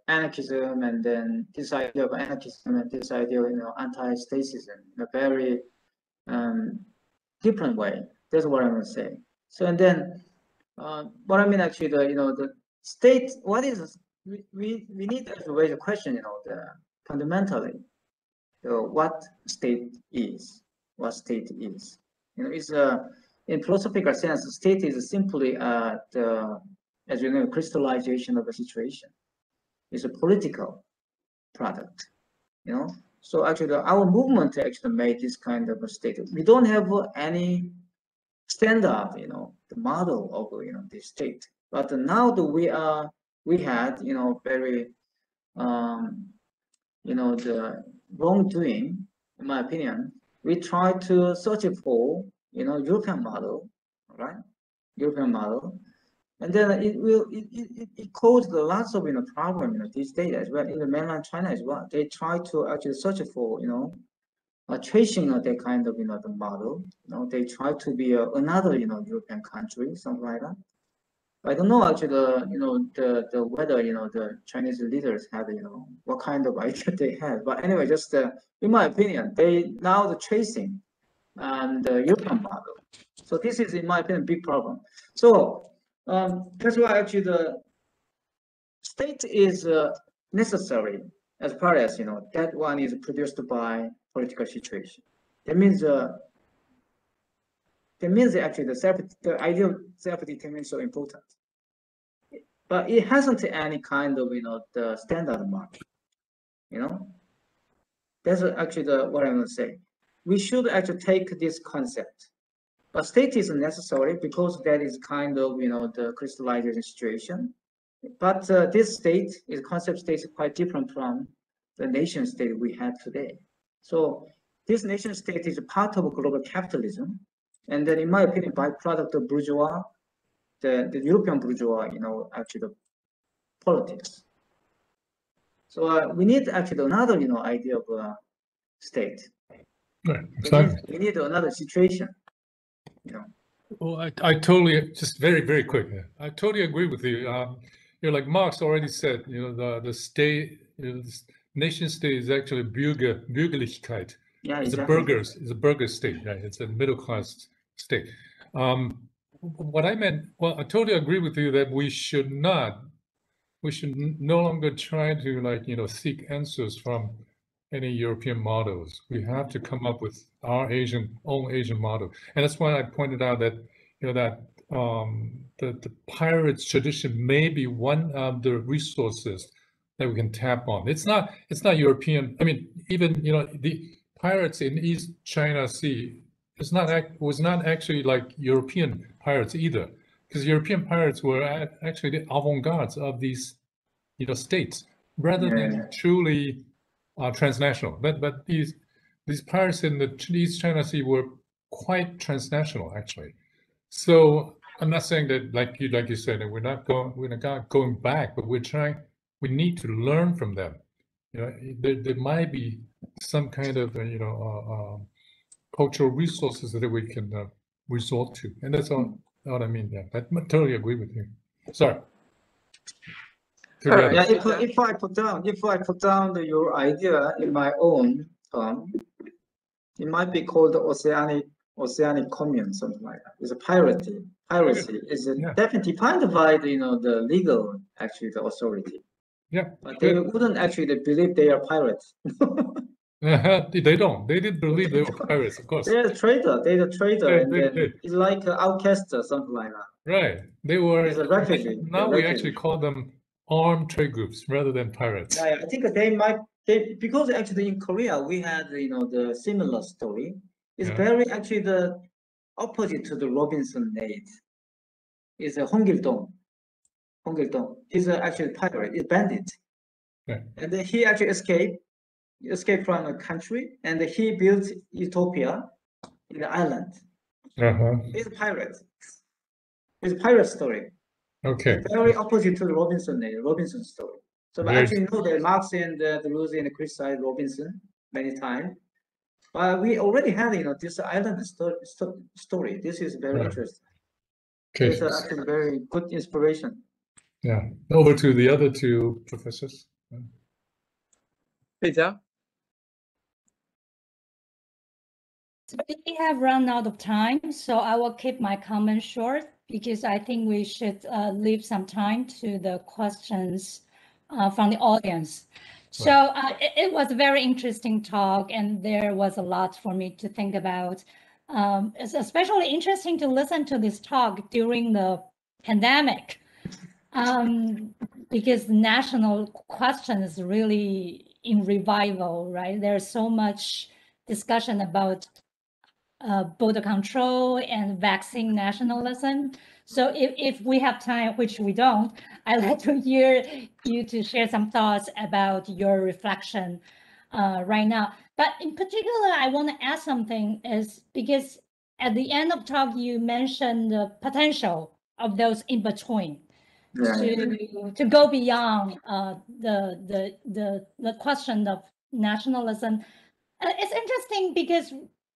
anarchism and then this idea of anarchism and this idea of anti-statism in a very different way. That's what I'm going to say. So and then what I mean actually the state. What is we need to raise a question. Fundamentally, what state is. What state is. Is in philosophical sense, state is simply as you know, crystallization of a situation. It's a political product. So actually, our movement actually made this kind of a state. We don't have any standard, the model of this state. But now that we had very the wrongdoing, in my opinion, we try to search for European model, right? European model, and then it caused lots of problem these days as well in the mainland China as well. They try to actually search for tracing that kind of the model. They try to be another European country, something like that. I don't know actually the whether the Chinese leaders have what kind of idea they have, but anyway, just in my opinion, they now the tracing and the European model. So this is, in my opinion, a big problem. So that's why actually the state is necessary as far as that one is produced by political situation. That means actually the idea of self-determination is so important, but it hasn't any kind of the standard mark. That's actually what I'm going to say. We should actually take this concept, but state is necessary because that is kind of the crystallization situation. But this state concept state is quite different from the nation state we have today. So this nation state is a part of global capitalism. And then, in my opinion, byproduct of bourgeois, the European bourgeois, actually the politics. So we need actually another, idea of state. Right, exactly. We need another situation, Well, I totally, just very, very quick. I totally agree with you. Like Marx already said, the state, this nation state is actually Bürgerlichkeit. Yeah, it's exactly. It's a burger state, right? It's a middle class state. What I meant, well, I totally agree with you that we should no longer try to seek answers from any European models. We have to come up with our own Asian model, and that's why I pointed out that the pirates tradition may be one of the resources that we can tap on. It's not European. I mean, even the pirates in East China Sea was not actually like European pirates either, because European pirates were actually the avant-gardes of these states rather than truly transnational. But these pirates in the East China Sea were quite transnational actually. So I'm not saying that like you said that we're not going back, but we need to learn from them. There might be some kind of cultural resources that we can resort to, and that's all I mean. Yeah, I totally agree with you. Sorry. Yeah, if I put down your idea in my own term, it might be called oceanic commune, something like that. It's a piracy. Piracy is definitely defined by the legal the authority. Yeah, but they wouldn't actually believe they are pirates. They don't. They didn't believe they were pirates, of course. They're a trader. It's like an outcast or something like that. Right. They were. It's a refugee. Now we actually call them armed trade groups rather than pirates. Yeah, I think because actually in Korea we had the similar story. It's very actually the opposite to the Robinson Nate. It's a Hongil-dong. He's actually a pirate. He's a bandit. Yeah. And then he actually escaped from a country, and he built utopia in the island. He's a pirate. It's a pirate story. Okay. It's very opposite to the Robinson story. So I actually know that Marx and Deleuze and criticized Robinson many times. But we already had this island story. This is very interesting. Okay. It's actually very good inspiration. Yeah. Over to the other two professors. Hey, Jia. We have run out of time, so I will keep my comments short because I think we should leave some time to the questions from the audience. So it was a very interesting talk, and there was a lot for me to think about. It's especially interesting to listen to this talk during the pandemic, because the national question is really in revival, right? There's so much discussion about border control and vaccine nationalism. So if we have time, which we don't, I'd like to hear you to share some thoughts about your reflection right now. But in particular, I want to ask something is because at the end of talk, you mentioned the potential of those in between to go beyond the question of nationalism. It's interesting because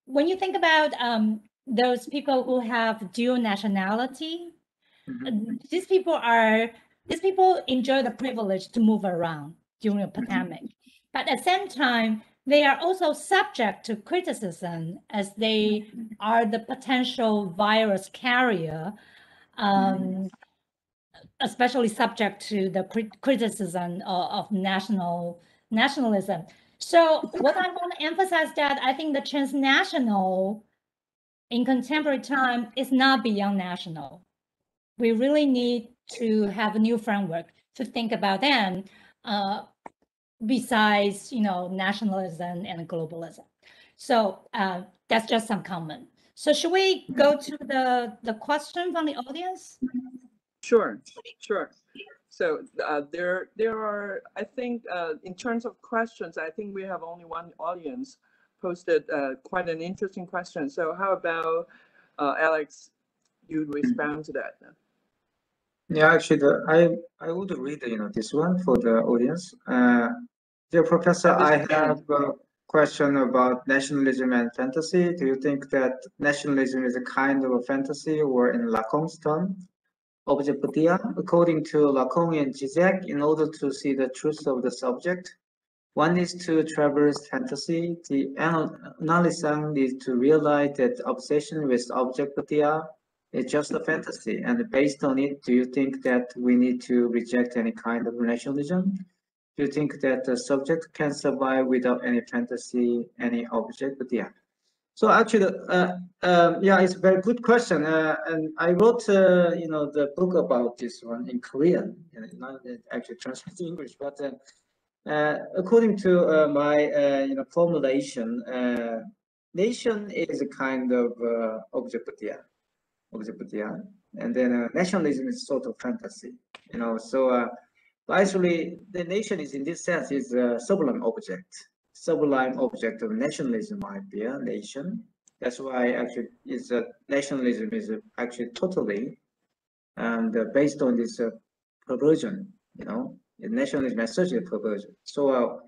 when you think about those people who have dual nationality, these people enjoy the privilege to move around during a pandemic, but at the same time, they are also subject to criticism as they are the potential virus carrier, especially subject to the criticism of nationalism. So what I want to emphasize that I think the transnational in contemporary time is not beyond national. We really need to have a new framework to think about them besides, nationalism and globalism. So that's just some comment. So should we go to the question from the audience? Sure. So there are, I think, in terms of questions, I think we have only one audience posted quite an interesting question. So how about Alex, you respond to that? Yeah, actually, I would read this one for the audience. Dear Professor, I have a question about nationalism and fantasy. Do you think that nationalism is a kind of a fantasy, or in Lacan's term, objet patia? According to Lacan and Zizek, in order to see the truth of the subject, one needs to traverse fantasy. The analyst needs to realize that obsession with object patia is just a fantasy. And based on it, do you think that we need to reject any kind of nationalism? Do you think that the subject can survive without any fantasy, any object patia? So actually, yeah, it's a very good question. And I wrote, the book about this one in Korean, not actually translated to English, but according to my formulation, nation is a kind of object patia, and then nationalism is sort of fantasy, So actually, the nation is in this sense is a sublime object of nationalism might be a nation. That's why actually nationalism is actually totally and based on this perversion, nationalism is such a perversion. So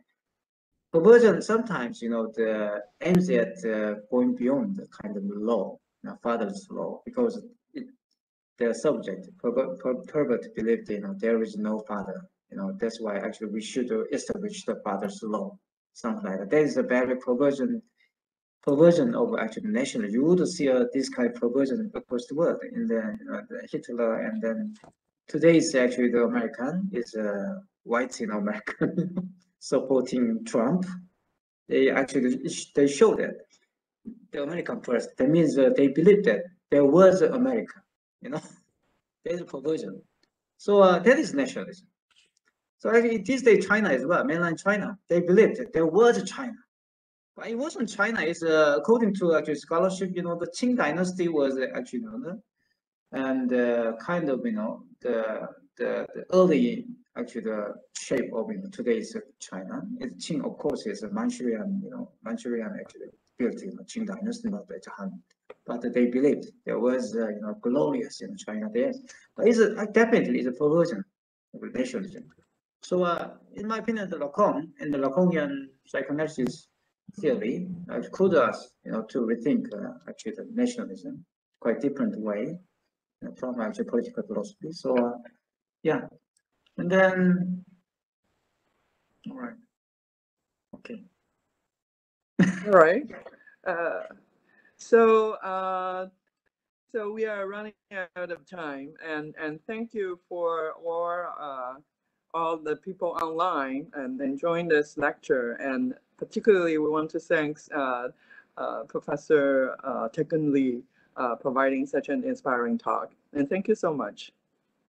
perversion sometimes, the aims at going beyond the kind of law, father's law, because the subject pervert believed, there is no father. That's why actually we should establish the father's law, something like that. There is a very perversion of actually nationalism. You would see this kind of perversion across the world in the Hitler, and then today is actually the American is white American supporting Trump. They show that the American first. That means they believe that there was America. There's a perversion. So that is nationalism. So actually, this day China as well, mainland China, they believed that there was China. But it wasn't China. It's according to actually scholarship, the Qing dynasty was actually and kind of the early actually the shape of today's China. Qing, of course, is a Manchurian actually built Qing dynasty, not the Han. But they believed there was glorious in China there. But it's definitely is a perversion of nationalism. So in my opinion, the Lacan and the Lacanian psychoanalysis theory could us to rethink actually the nationalism quite different way from actually political philosophy. So yeah, and then all right, okay, all right. So we are running out of time, and thank you for all the people online and enjoying this lecture, and particularly we want to thank Professor Taek-Gwang Lee providing such an inspiring talk, and thank you so much.